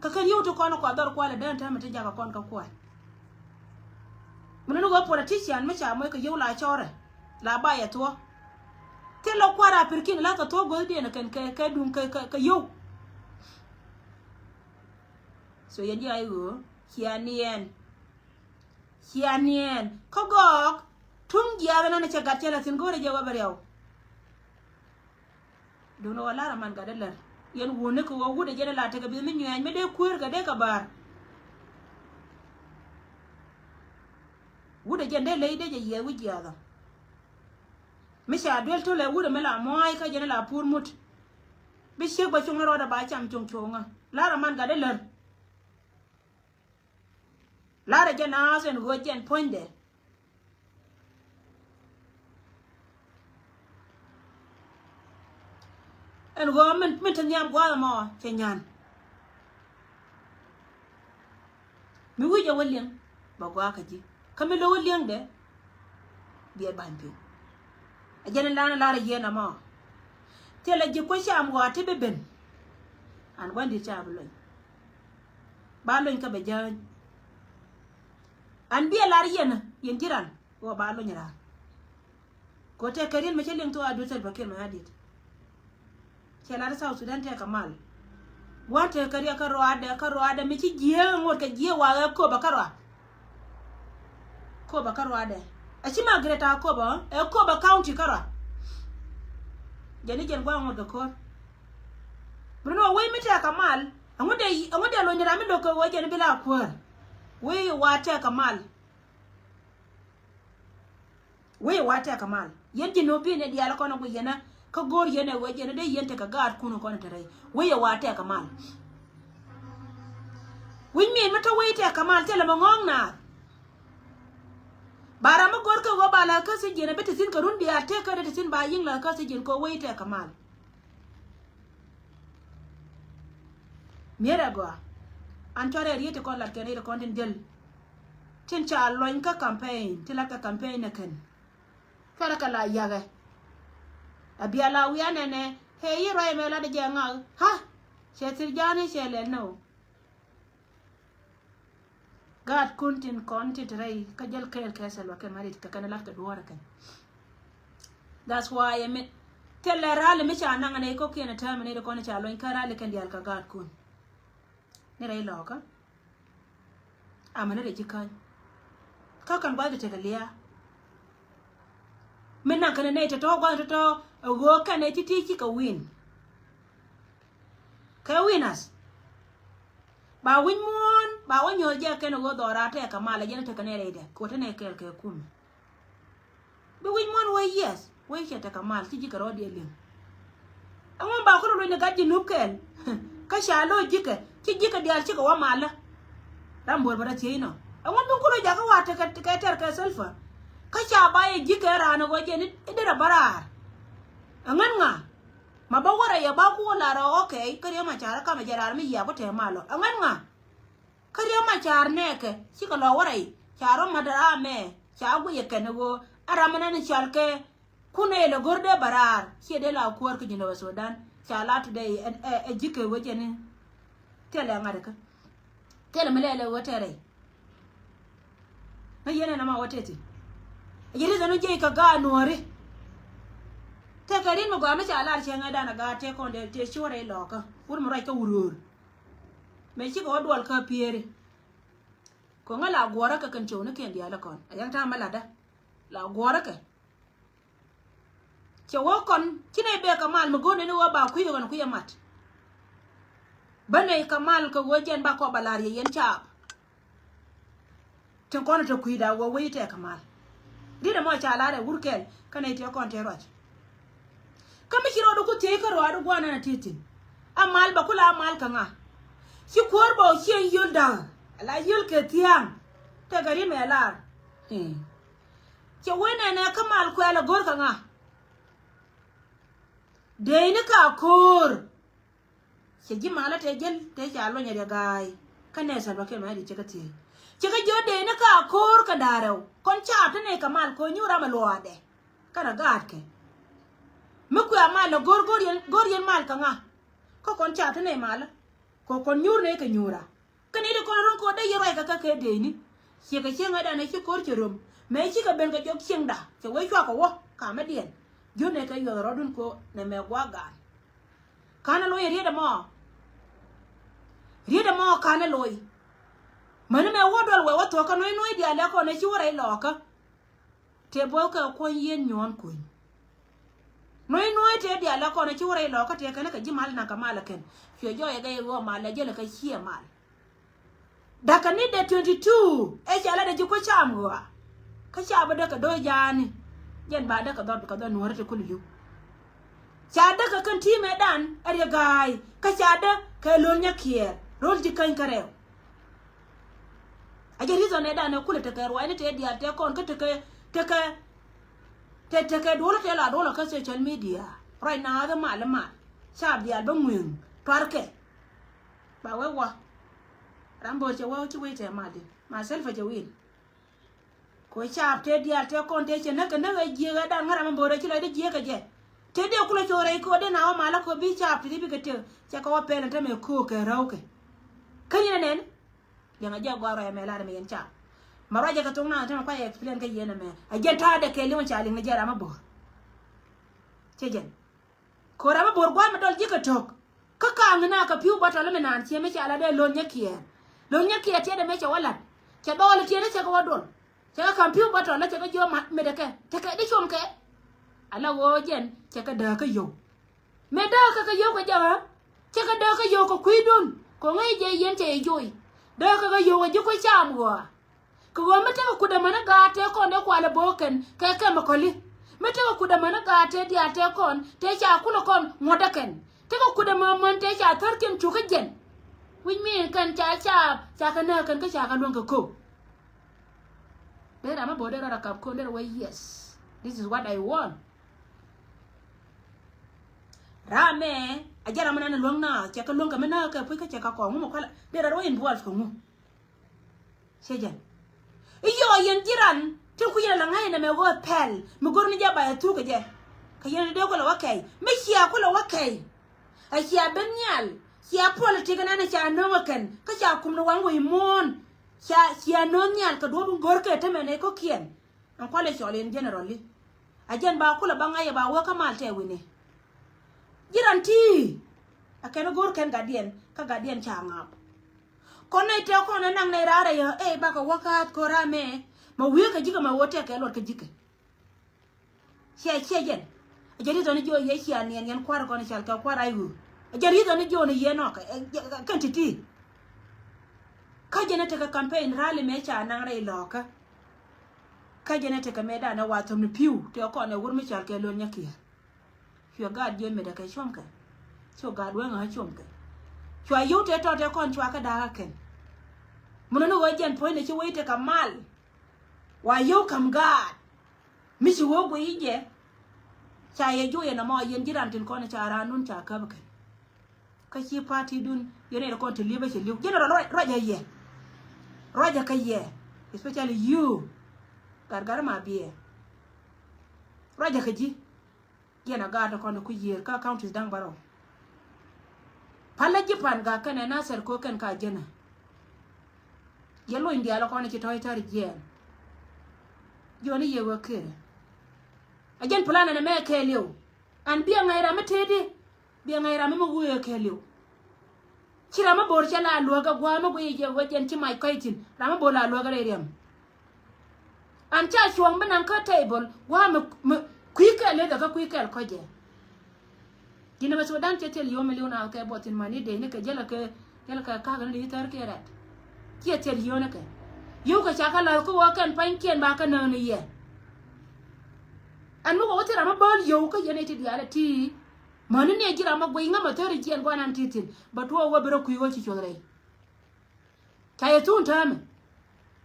ka kan yo to kono ko dor kwala dan ta mate jaga kon ka kwa mun no go politician me cha mo ka yo la chore la ba ya to telo kwara perkin la ka to go de na kan ka dum ka yo so yaji ayo hianien kogok tung giara na chagat chala sin gore jawa bariaw dono wala raman gadalar yen wone ko wude jena la taga bi min nyan me de kuer ga de ka bar wude jende leide je ye wujiada misha del to le wude mela moy ka jena la pour mut bi shek ba chung roda ba cham chung chunga la raman gadalar Lara jen aso en go jen poinde. En go men tanyam gwa mo chenyan. Mi wuja waliang ba gwa kaji. Kami lo waliang de biya banpi. Ajen lana lara jen mo. Tela ji ko sham gwa ti beben. An gwandi cha buloy. Ba loñ ka be jan. An biya lar yen jiran wo ba lo nyira ko te karin me chelin to adu tel bakir ma hadit chelar South Sudan te kamal wante kariya karo ade me ci giye ngor ka giye wa ko ba karo ade achi ma greta ko ba county karo jeni jen gwa ngor ko bruno we me te kamal amude lo nyira mi do ko wo jeni bila kwar we wate kamal yen jino bi ne diala kono go yena ka gor yene we jene de yente ka gad kuno kono tere we wate kamal we mi mata we te kamal tele mo ngong na bara ma gor ka go bala ka se jene bete sin ka rundi ate ka de sin ba yin la ka se jene ko we te kamal mera go Antore riete kon la kene kon den del tin cha loin ka campaign tila ka campaign ken fara kala yaga abiala wiane ne he yiro e mela de janga ha chetir jani chele no gad kuntin kontit ray ka jel kel kesel wa kemarit ka kana la ka duwara kan that's why I mean tele rale me cha nanga ne ko kene tamane de kon cha loin ka rale kan dial ka gad kun ne ray loka amana de jikan ka kan ba da tagaliya men nan kana ne ta to gwa ta to go kan ne titi ka win ka winners ba win mon ba wanyo je kan go dora ta ka mala jena ta kana rede ko ta ne kel ke kum bi win mon we yes we che ta ka mal ti ka rodi elin amon ba ko lo ne gaddi nuken ka shalo jike ki jika dial ci ka wa mala ran bol bara ci no amon dun ko ja ka wa ta ka tar ka sulfa ka sha baye jike rana go je ni idira barar angan nga ma ba wara ya ba ku la ro okay kariya ma chara ka ma jarar mi ya ko te malo angan nga kariya ma char ne ke ci ka lo wara yi charo madara me cha gu ye ken go aramana ni chalke kuna ele gorde barar ci de la kuwar ki jino Sudan chala today e jike go je ni tele ngare ka tele melele wotere na yene na ma woteti yiri zanu je ka ga nore te karin mo ga ma chala ar chenga dana ga te ko de te shore loka ur mo rai ka urur me ci ko dwal ka piere ko ngala gora ka kan chona ken dia la kon ayang ta malada la gora ka ke wo kon kine be ka mal mo gone ni wo ba ku yo ku yamat bane ka mal ka wo jen ba ko balar yen chap ten kono to kuida wo wi te ka mal dida mo chala re wurkel kana ite kon te roj kama kiro do ku te ka ro adu gwana na titin amal ba kula amal ka nga ki korbo kien yulda la yul ke tiang te gari me lar ke wena na kamal ku ala gor ka nga deini ka kor ke ji mala te gel te jalo nya de gai kane sa ba ke ma di cheka ti cheka jo deini ka kor ka daro kon cha te ne kamal ko nyura ma loade kana gat ke me ku amal gor yen mal ka nga ko kon cha te ne mala ko kon nyur ne ka nyura kane de kon ron ko de yero ka ke deini ke ka chenga da ne ki kor chirum me chi ka ben ka jok chengda ke we kwa ko wo ka ma dien jone ka yo rodun ko ne me gwaga kana lo yeri da mo kana lo man me wodol we wato ka no dia le ko ne chi wora iloka te bo ka ko yen nyon kun no te dia le ko ne chi wora iloka te kana ka ji mal na ka mala ken fio jo ye ga yo mala je le ka chi mal da ka ni de 22 e jala de ji ko chamwa ka cha ba da ka do jani yen ba da ka do nuwar te kullu cha da ka kan ti me dan are gai ka cha da ka lol nya kier rol ji kan kare a je rizo ne dan kullu te ka ro ne te dia te kon ka te ka do te la do ka social media right now da malama cha dia ba ngwen parke ba we wa rambo che wa chi we te ma di ma self je win ko chap te dia te kon te che na ka na je ga da ngara ma bore chi le de je ka je te de kula chore ko de na ma la ko bi chap ti bi ka te che ka wa pe na te me ko ke raw ke kanya nen ya nga ja gwa ra me la me yen cha ma ra je ka tong na te ma kwa explain ka ye na me a je ta de ke li mo cha li nga je ra ma bor che je ko ra ma bor gwa ma dol je ka tok ka ka ngna ka piu ba ta le me nan che me cha la de lo nya kie te de me cha wala che do le tie ne che ka wa dol chaka kampiu bato la chaka jo medeke teke di chom ke ala wo jen chaka da ka yo me da ka yo ka jawa chaka da ka yo ko kuidun ko ngai je yen te joy da ka yo jo ko cham go ko go mete ko da mana ga te ko ne ko ala boken ke makoli mete ko da mana ga te dia te kon te cha kulo kon modaken te ko da mon te cha tarkim chuka jen wi mi kan cha ka na kan ka cha ka lon ka ko there I'm about to come corner way. Yes, this is what I want. Rame, I get a man along now. Check a longer manaka, quick check a call. There are in walls from whom. Sajan. You are young Jiran. Took you along and a word pal. Mugornia by a took again. Kayan Dogola Wake. Make you a Kula Wake. I hear Benyal. Here politics and a Noakan. Kasha come the one way mourn. Sia nonya ka do gorke te mene ko kien an kwale chole generally ajen ba kula banga ya ba wo ka malte wini jiranti akeno gorken gadien ka gadien changa con này theo con nó năng này ra đây ê ba cái wakat cô ra mẹ mà quý cái gì mà wote cái luật cái gì cái xe dân jadi toni jo ye chia ni en kwar ko ni chal ka kwar ayu jadi toni jo ni ye no kan titi ka jene te ka campaign rally me cha nang re loka ka jene te ka meda na wato ni piu te ko ne wur mi chal ke lon nyaki yo gad je me da ka chom ka so gad we nga chom ka chwa yu te to te kon chwa ka da ken muno no we jen point ne chi te ka mal wa yu kam gad mi chi wo go yije cha ye ju ye na mo yen jiran tin ko na cha ra nun cha ka ba ka chi party dun ye ne ko te liba che liu general roja ye roja ka ye especially you gargar ma biye roja ka ji ye na ga da ko na ku ye ka counties dang baro pala ji pan ga kana na sar ko kan ka jena ye lo india la ko na chi toy tar je joni ye wo kere ajen plana na me kelio an biya ngaira metedi biya ngaira me muguye kelio chira ma bor chala luoga gwa ma guye je wajen ti mai kaitin rama bola luoga reriam an cha chuang banan ka table gwa me kuike le daga kuike ko je dina ma sudan tetel yo miliona ka botin mani de ne ka jela ka ka ga ni tar ke rat ki tel yo ne ka yo ka cha ka la ko wa kan pan kien ba ka na ni ye an mo wote rama bol yo ka yene ti diala ti manu ne gira ma gwe ngama tori kien gwa nan titin but wo bero ku yo chi chore kaya tu ntame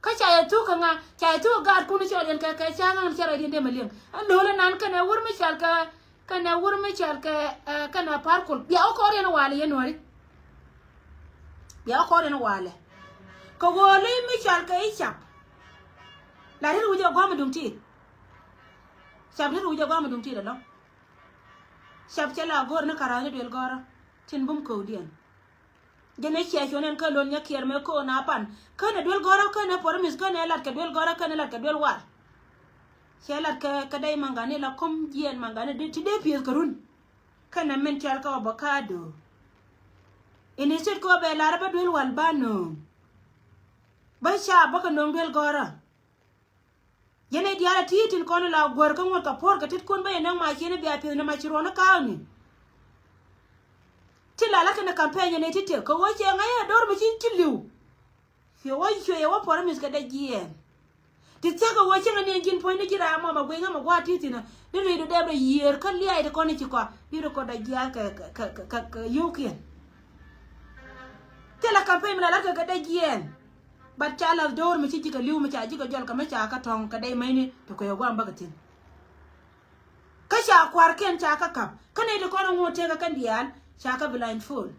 ka kaya tu ka nga kaya tu gar ku ni cholen ka cha ngan chara dinde maleng an dole nan ka na wur mi chal ka na wur mi chal ka na parkul ya o ko ren wale ye nori ya ko ren wale ko wole mi chal ka ichap la ri wujo gwa ma dum ti chap ri wujo gwa ma dum ti da no chap chala gor na karane del gora tin bum ko dien gene che shonen ka lon nya kier me ko na pan ka na del gora ka na por mis ka na lat ka del gora ka na lat ka del war chelat ka dai mangane la kom dien mangane de ti de pies karun kana men chal ka avocado ini sit ko be la ba del wal bano ba sha ba ka non del gora yene diala titin kono la gor ka ngol ka por ka tit kun be na ma chene be api na ma chiro na kauni tila la kana campaign ne tite ko wo che ngaya dor mi chin chiliu yo wo che wo por mis ka da gien titsa ka wo che ngane gin point ne jira ma gwe ngama gwa titina de re do de yer ka li ai ko ne chi ko biro ko da gia ka yukien tila campaign la ka da gien bat chala dor mi ci ka liu mi ci ka jol ka ma ca ka tong ka dai mai ni to ko yo gwa mbagatin ka sha kwar ken ca ka kap kana de ko no te ka kan dial ca ka blindfold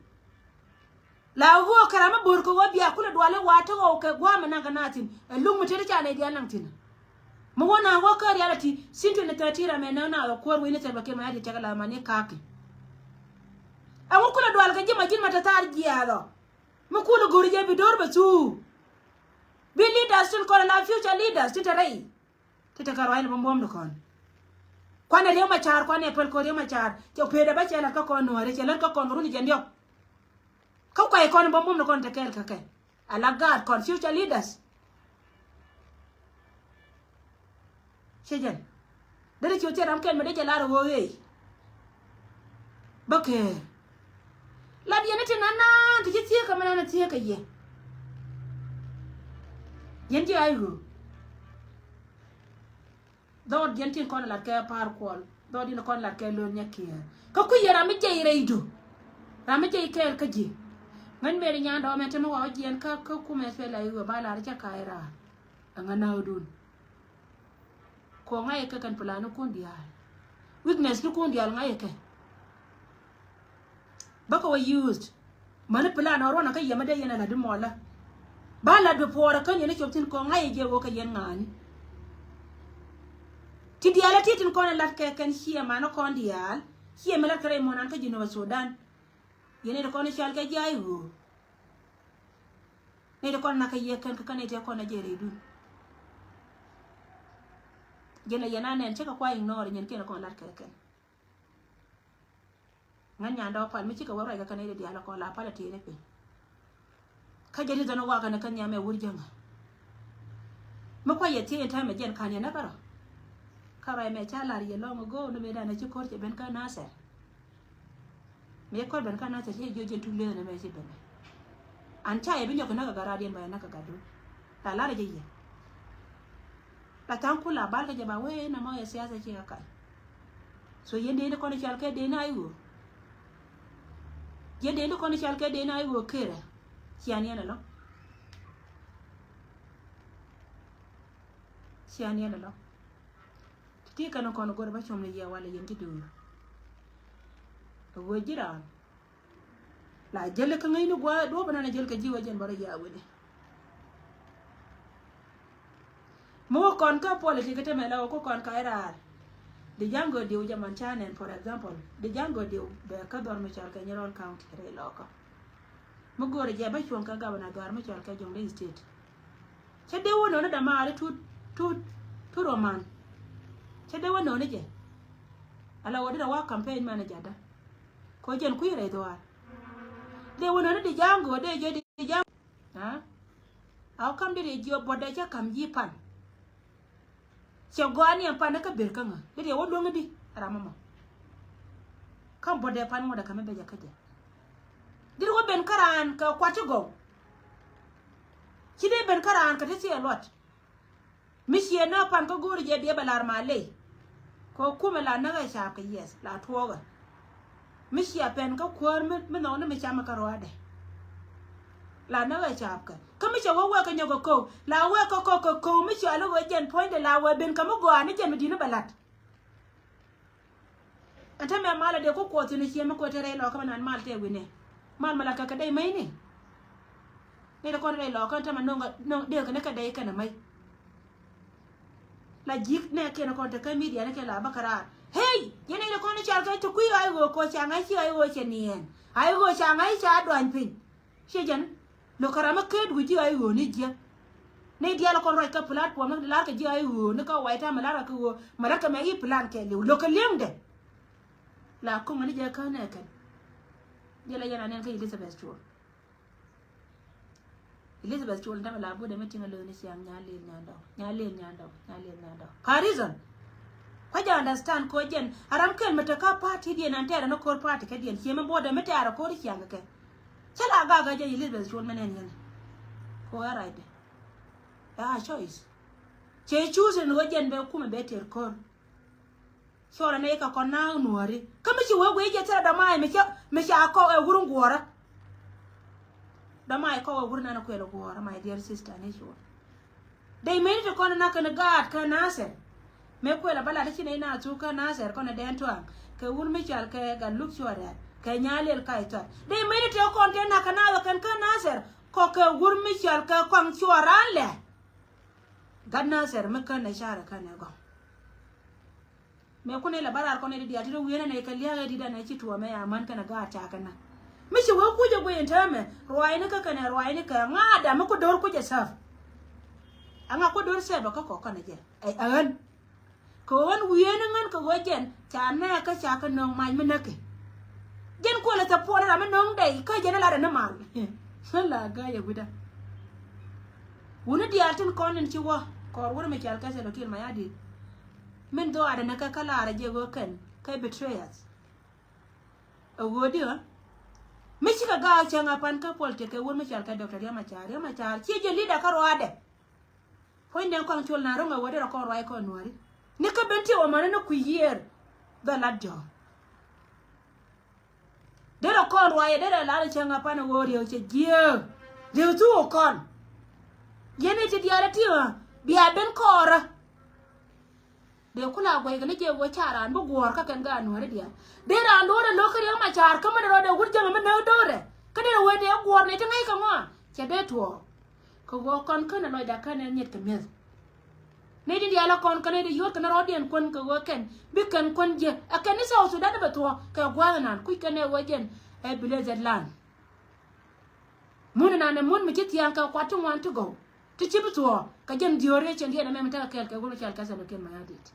la go karama bor ko biya kula dwale wata go ka gwa mana ka natin lu mu te ca ne dial nan tin mo wona go ka reality sinto ne tatira me na na ko wi ne te ba ke ma di ta la mane ka ki a mo kula dwal ka jima jin mata tar gialo mo kula gori je bi dor ba su be leaders still call la future leaders tita rai tita karwain bombom do kon kwana le ma char kwana pel ko le ma char to peda ba chela ka kon no re chela ka kon runi jendio ka kwai kon bombom do kon te kel ka ke ala god kon future leaders shejen dere chuche ram ken me de chela ro we bake la diene tinana ti tie ka mana na tie ka ye yenti ayu dod yenti kon la ke par kol dod ina kon la ke lo nyakia ka ku yera mi jey reidu ra mi jey kel ka ji ngan be nya ndo me temo wa jien ka ku me fe la yu ba la cha kaira ngana udun ko ngai ka kan plano kun dia weakness ku kun dia ngai ka baka wa used man plano ro na ka yema de yana la du mola bala do pora kan yene choptin ko ngai je wo ka yen ngani ti diala titin ko na lat ka kan hiya mano kon dial hiya mala kare monan ka jino Sudan yene do ko na shal ka jai wo ne do ko na ka ye kan ka ne te ko na je redu gena yana nen cheka kwa ignore nyen kena ko lat ka kan ngan nya ndo pa mi chika wara ka kan ne diala ko la pala ti ne pe ka jadi dana wa kana kan ya me wurjanga ma kwa ye tie ta me jen kan ya na karo karo me cha lar ye long go no me da na chi kor che ben ka na se me kor ben ka na se je jo jen tu le na me si ben an cha ye bin yo kana ga radio ba na ka ga du ta lar je ye la tan kula bal ka je ba we na ma ya siasa che ka so yende ne kono chal ke de na ayu yende ne kono chal ke de na ayu kere siani na lo siani na lo ti kana kono gor ba chom ne ya wala yende du wo jira la jelle ka ngai no gwa do bana na jel ka jiwa jen bara ya wede mo kon ka politique te mela ko kon ka era the jango de jaman chanen for example the jango de be ka dor me chal ka nyerol county re loko mo gore je ba chon ka gabana dor me chal ka jongle state che de wono na da mare tu roman che de wono ne je ala wodi da wa campaign manager da ko jen ku re do de wono na de jango de je de jango ha au kam de je bodde cha kam jipan Chogwani ampana ka birkanga bidi wodo ngadi ramama kam bode pan ngoda kame beja kaje dir wo ben karan ka kwati go kide ben karan ka tisi a lot mishiye na pan ka gori je de balar male ko kuma la na ga sha ka yes la toga mishiya pen ka kwar me no na me chama ka roade la na ga sha ka kami cha wawa ka nyogo ko la wa ko mi cha lo jen point la wa ben kamo go ani jen medina balat ata me mala de ko tini chi me ko tere lo ka nan mal te wine mal mala ka dai mai ni ne ko re lo ka ta man no de ka ne ka dai kana mai la jik ne ke na ko te ka media ne ke la bakara hey yene ne ko ne cha ka to ku ai go ko cha ngai chi ai go che nien ai go cha ngai cha dwan pin she jen lo karama ke du ji ai go ni je ne dia la ko ro ka platform ne la ka ji ai go ne ka wai ta mala ka go mala ka me yi plan ke lo ka lem de la ko ngani je ka ne ka dia la yana ne ka Elizabeth Chol da la bu de meeting lo ni siam nya le nyando parizon ko ja understand ko jen aram kel meta ka party dia nan tera no ko party ka dia cheme bo de meta ara ko ri kyanga ke chala ga je Elizabeth Chol menen yen ko ara ide choice che choose no jen be kuma better ko sora ne ka kona nuari kama chi we je tera da mai me cha ko e gurun gora da mai ko gurun na ko e gora my dear sister ne sure dai me to kona na kana god ka naser me ko la bala chi ne na tu ka naser kona den to ke wur me chal ke ga look sure ke nyalel ka ita dai me to kon te na kana wa kan ka naser ko ke wur me chal ka kwang chuaran le gan naser me ka na shara kana go me kone la barar kone di atiro wena ne kalia di da na chitu me aman kana ga ta kana mi shi wo kuje go entame roi ne ka kana roi ne ka ngada me ko dor kuje saf anga ko dor se ba ka ko kana je ai an ko wan wena ngan ko wajen ta na ka cha ka no mai me nake gen ko la ta pora me nong dai ka je na la da na mal sala ga ya guda wona di atin konen ci wo ko wona me chal ka se lo til ma yadi men do ada naka kala ara jego ken kai betrayers ogodio mechika ga changa pan ka polte ke won mechal ka Dr. Yamachar chi je leader ka roade point den kon chol na ronga wode ko roi ko nwari ne ka benti o mane no ku year da ladjo de ro kon roi de la changa pan wori o che je de tu o kon yene ti diara ti bia ben kora de kula goy gane je wo charan bo gor ka kan ga nware dia de ran do de lokari ma char kam de ro de wurje ma no dore ka de wo de gor ne tangai ka mo che de to ko go kon kan no da kan ne nyet kamel ne di dia la kon kan de yot kan ro den kon ko go ken bi kan kon je akan sa su da ba to ka gwa nan ku kan ne wo jen e blazer land mun na ne mun mi kit yan ka kwatu wan to go ti chibu to ka jen diore chen dia na me mta ka go chal ka sa no ken ma yadit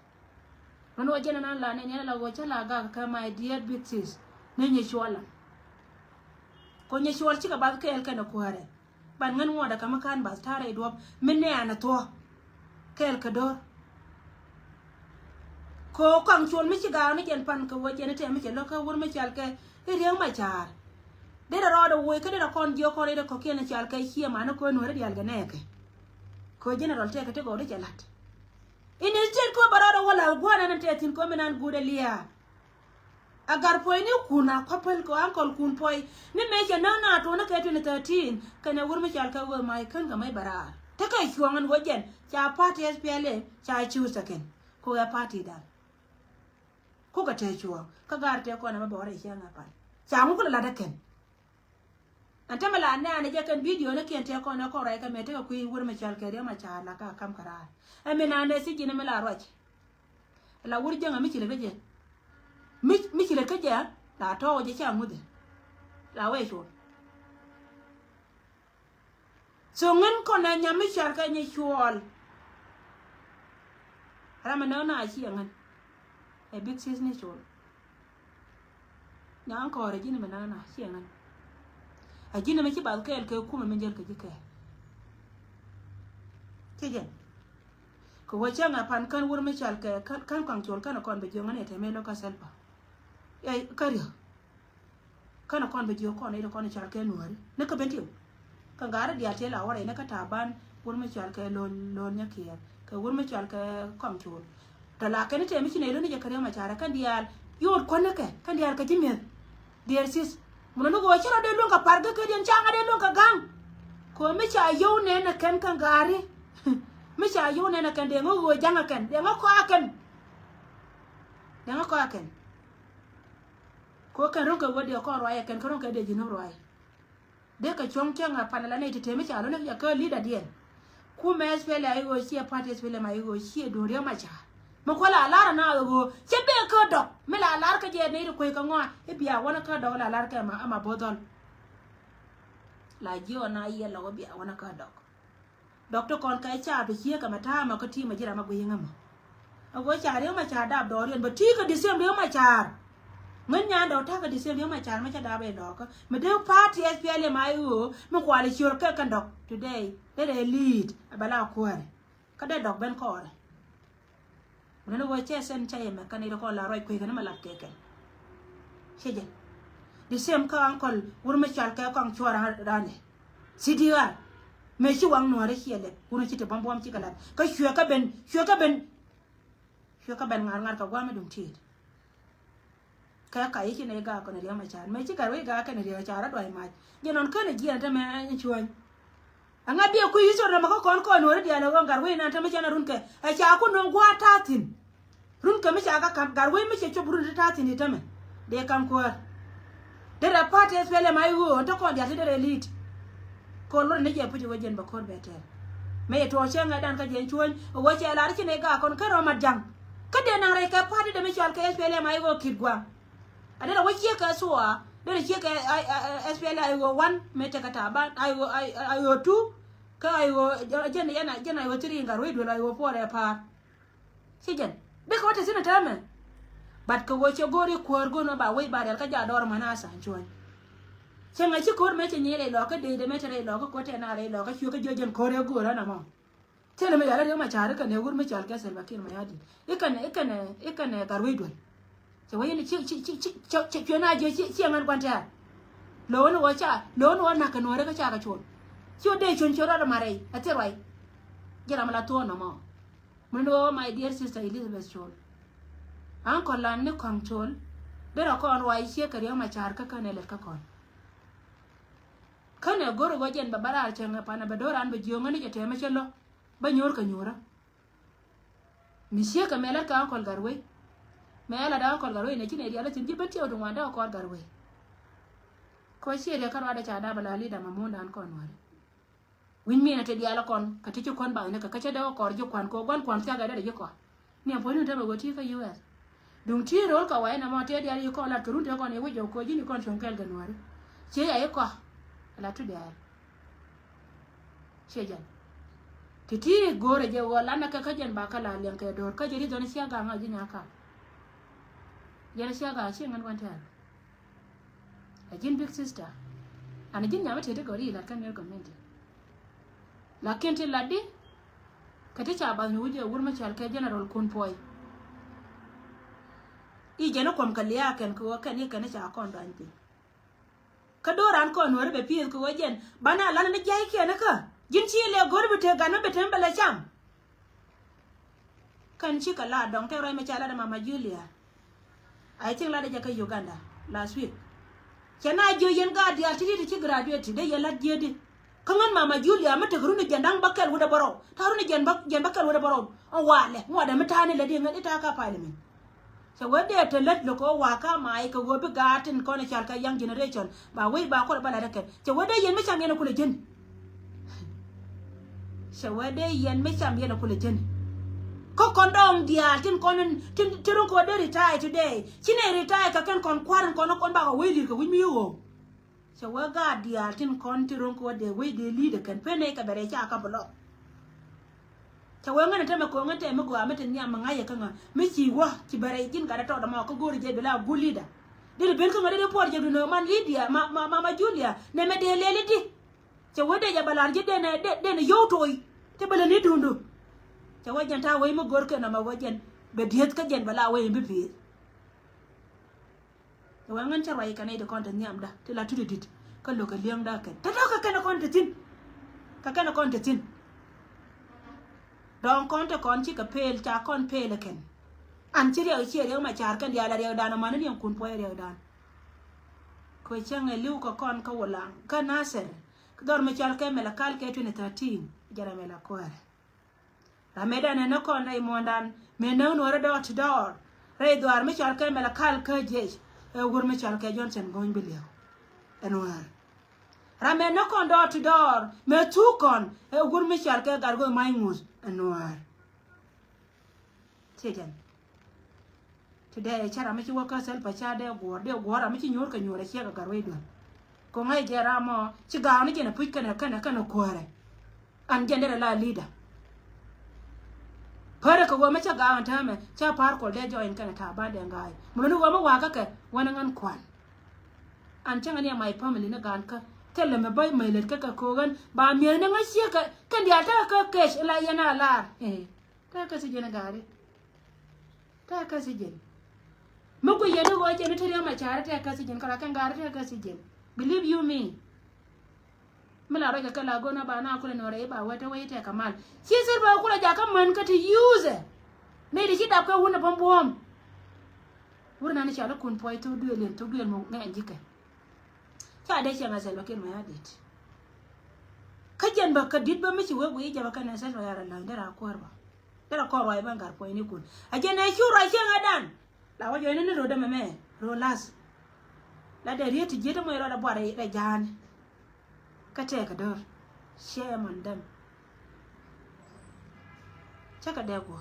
Mano jana nan la ne la wocha la ga ka my dear big sis ne nye shwala ko nye shwal chika ba ka el kana kware ban ngan ngoda kama kan bas tare do menne ana to kel kador ko kang chon mi chiga ni ken pan ko waje ne te mi ken lo ka wur mi chal ke riang ma char de ro do wo ke de kon jo ko de ko ken chal ke hie ma no ko no re dial ga ne ke ko general te ke te go de jalat in instead ko barado wala gwana na te tin ko menan gude liya agar poi ni kuna couple ko ankol kun poi ni me ke na to na ke 13 kana wur mi chal ka wo mai kan ga mai barar te kai chuangan wojen cha party SPLA cha chu saken ko ya party da ko ka te chuo ka gar te ko na ba bore che nga pa cha mu ko la da ken ante mala na ne je kan video na ken te ko na ko rai ka me te ko wur mi chal ke ma cha la ka kam kara e me na ne si jina me la roch la wur je nga mi chile je mi chile ke je la to je cha mu de la we chuo so ngen ko na nya mi chal ka ni chuol ara ma na chi ngan e big sis ni chuol nya ko re jini me na chi ngan a jini me chi ba ke ku me jel ke ke je ko wacha nga pan kan wur mi chal ke kan kwang chol kan kon be jo ngane te me lo ka selpa ai kario kan kon be jo kon ne kon chal ke nuari ne ka bentio kan gara dia te la wore ne ka taban wur mi chal ke lo nya kier ka wur mi chal ke kwang chol ta la ke ne te mi ne lo ne je kare ma chara kan dia yor kon ne ke kan dia ka jimel dia sis mun no go chira de lo ka parga ke dia changa de lo ka gang ko mi cha yo ne na kan gari mi cha yo ne na kan de ngo go janga kan de ngo ko akan de ngo ko akan ko kan ro ka wodi ko ro ay kan ko ro ka de jino ro ay de ka chong changa panala ne te mi cha lo ne ya ka leader dien ku me spele ay go chi party spele mai go chi do re ma cha mo ko la lara na go che be ko do me la lar ka je ne ko ka ngo e biya wona ka do la lar ka ma ama bodol la jio na ye lo biya wona ka do doctor kon kai cha be chia ka mata ma ko ti ma jira ma gwe ngam ago cha re ma cha da do ren ba ti ka disem re ma cha men nya do ta ka disem re ma cha ma cha da be do ko me de party SPL mai u me ko ale chur ka kan dok today they lead abala ko re ka de dok ben ko re men wo che sen cha ye me kan ro ko la roi ko ka ma la ke ken sheje disem ka ankol wur ma cha ka kan chura rane sidiwa me chi wang no re hiele kuno chi te bom bom chi kala ka shua ka ben ngar ka gwa me dum ti ka yi chi ne ga ko ne ya ma chan me chi ka we ga ka ne ya cha ra doi ma je non ka ne ji ta me chuan anga bi ku yi so na ma ko kon ko no re dia no ngar we na ta me cha na run ke a cha ku no gwa ta tin run ka me cha ka kam gar we me che chu run ta tin ta me de kam ko de ra party spele mai wo to ko dia de elite ko lor ne je puji wajen ba kor betel me to chenga dan ka je chuon wo che la ri ne ga kon ka ro ma jang ka de na re ka party de me chal ka SPL mai go kidgwa ade la wo che ka suwa de che ka SPL ai go 1 me te ka ta ba ai go 2 ka ai go jena ai go 3 ngar we do la ai go 4 re pa si jen be ko te sina tame bat ko wo che gori kor go no ba we ba del ka ja dor mana san chuon chenga chi kor me nyele lo ka de me tere lo ko te na re lo ka chu ka jojen kor ya gora na mo tele me yala de ma char ka ne gur me chal ka sel bakir ma yadi ikane garwe do che waye ni chi na je chi ngan kwan ta lo no wa cha lo no na ka no re ka cha ka chon chu de chon chora ra mare ate rai jera mala to no mo mundo my dear sister Elizabeth chon an ko lan ne control de ra ko on wa chi ka re ma char ka ne le ka kon kana goro wajen babara chenga pana badoran be jonga ni jete ma chelo ba nyor ka nyora misie ka mela ka ankol garwe mela da ankol garwe ne chine dia la tin jibati odu wanda ko garwe ko siere ka wada cha da bala lida mamunda an kon wari win mi na te dia la kon ka ti kon ba ne ka cha da ko jo kwan ko gwan kwan cha ga da je ko ni apo ni te ba goti ka US dum ti rol ka wa na mo te dia ko la turun te ko ne wo jo ko jini kon chonkel ganwari che ya ko la tu dia shejan titi gore je wala na ka jen ba kala len ka dor ka jeri don sia ga nga jinya ka jeri sia ga shi ngan wanta a jin big sister ana jin nyama tete gori la kan yer community lakin ti laddi kati cha ba ni wuje wur ma chal ke general kun poi I jeno kom kalia ken ko kan ni kan cha kon dan ti ka doran kon wor be pie ko jen bana lan ne jai ke na ka jin chi le gor be te gana be tembele cham kan chi kala dong te roi ma chala da mama Julia I think la de ka Uganda last week kena jo yen ga dia ti ti graduate de yela jedi kangan mama Julia mata guru ni jandang bakal wuda baro taru ni jan bakal wuda baro on wale mo da mutane le de ngan ita ka parliament so wede to let loko waka mai ko go be gatin ko ne chal ka young generation ba we ba ko ba la de so wede yen me cham yen ko le jen so wede yen me cham yen ko le jen ko kondom dia tin konon tin ko de retire today chine retire ka kan kon kwaran kon ba ko we di ko wi mi yo so we ga dia tin kon tiron ko de we de leader kan pene ka bere cha ka bolo so we ngana teme ko ngate me go amete nya mangaya kanga me chi wa ci bere jin ka da to da ma ko gori je bela gu leader de ben ko ngade de por je no man Lydia mama Julia ne me de lele di so we de ja balar je de ne yo toy te bele ni dundu cha wajan ta wai mo gor ke na ma wajan be diet ka jen bala wai bi pi to wangan cha wai kanai de kon ta nyam da ti la tu dit ka lo ka liam da ka ta ka kana kon ta tin ka kana kon ta tin don kon ta kon chi ka pel cha kon pel ken an chi re ma char kan ya la re da na man ni kun po re da ko chang e liu ka kon ka wala ka naser ka dor ma char ka me la kal ke 2013 jara me la kware Rameda ne no kon ai mondan me no no door to door re doar me chal ke me la kal ke je e gur me chal ke Johnson gon bilio enwar Rame no kon door to door me tu kon e gur me chal ke gargo maingus enwar Tijan today chara me chi waka sel pa cha de gor me chi nyor ka nyore che ga garwe do ko ngai je ramo chi ga ni je na puik kana kware an gendera la leader Pare ko goma cha gawan tame cha par ko de join kana ta ba de ngai mun goma wa ka ke wana ngan kwan an changa ne mai family na gan ka tele me bay mai let ka ko gan ba mi na ngai sia ka kan dia ta ka kesh la yana la ta ka si jena gari ta ka si jen mu ko yeno go je ne tare ma chara ta ka si jen kala kan gari ta ka si jen believe you me mala roga kala gona ba na kula nore ba wata waita kamal shi sir ba kula jaka man ka ti use ne di da ko wona bambom wurna ni chala kun poi to duel mo ngan jike cha de che ngasel ba ken ma yadit ka jen ba ka dit ba mi ci we ja ba kana sa yara la ndara korba dara ko wa ba ngar poi ni kun a je na shura che ngadan la wa jo ne ro da me ro las la de rieti je to mo ro da bo ra jan ka te ka dor shame on them chaka de go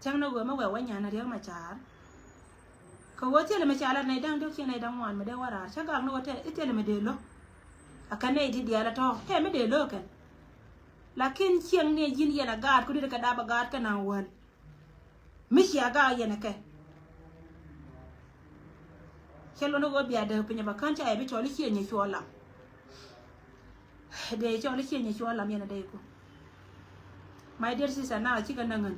chang no go ma we wanya na riang ma char ko wote le ma chala na dang dok ne dang wan me de wara chaka no wote itele me de lo akane di dia la to he me de lo kan lakin chiang ne jin yana gad ko de ka da ba gad ka na wan mi sia ga yana ke Kelo no go bia de pinya ba kancha e bi choli chi nye chola de choli chi nye chola mi na de ko my dear sister now chicken nangan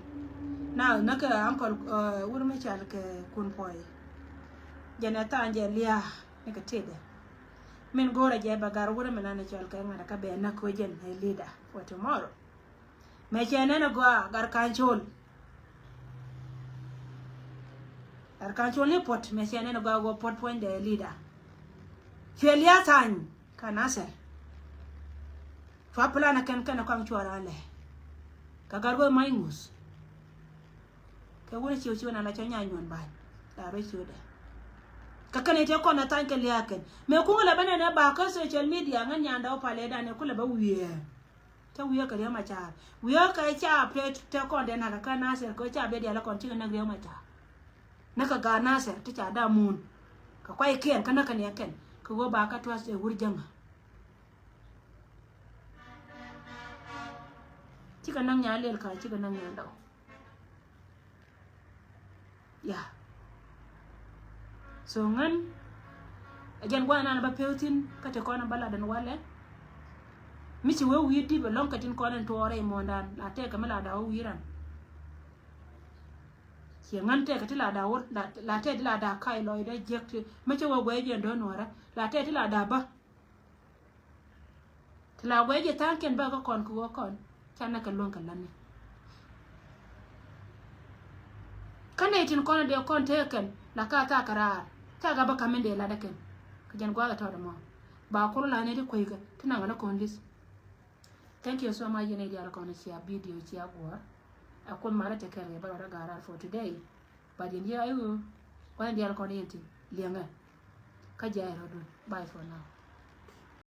now naka uncle wuru me chal ke kun poi janata angelia ne ka tede men gora je ba gar wuru me na ne chal ke ngada ka be na ko jen ai leader for tomorrow me chene no go gar kanchol Arkanchol ni pot me chene no go pot point the leader Felia tan kanase Fapla na kan kwang chwara le kagargo maingus ka wona chiu na la chanya nyon ba da ro chiu de ka kane te ko na tan ke liaken me ku ngala bana na ba ka social media ngan nyanda o pale da ne kula ba wiye ta wiye ka ma cha wiye ka cha plate te ko de na ka na se ko cha be de la kon chi na gre ma cha na ka ga na se ta cha da mun ka kwai ken kana kan ya ken ka go ba ka twas e wurjanga chika nang nya lel ka chika nang nya ndaw ya so ngan ajan gwana na ba pewtin ka te ko na bala dan wale mi ci we wi di ba lon ka tin ko nan to ore mo ndan la te ka mala da wiran ci ngan te ka ti la da wor la te la da kai lo da jek ma ci wo gwe je ndo nora la te ti la da ba ti la gwe je tanken ba ko kon ko kon chana ka lon ka lan kana tin kono de kon teken la ka ta karar ta ga ba kamende la da ken ka jan gwa ga to da mo ba ko la ne de koy ga tina ngana kon dis thank you so much ne dia kono ci video ci agwa akon mara te kere ba ra gara for today ba din ya ayu ko dia kono yenti lianga ka jay rodun bye for now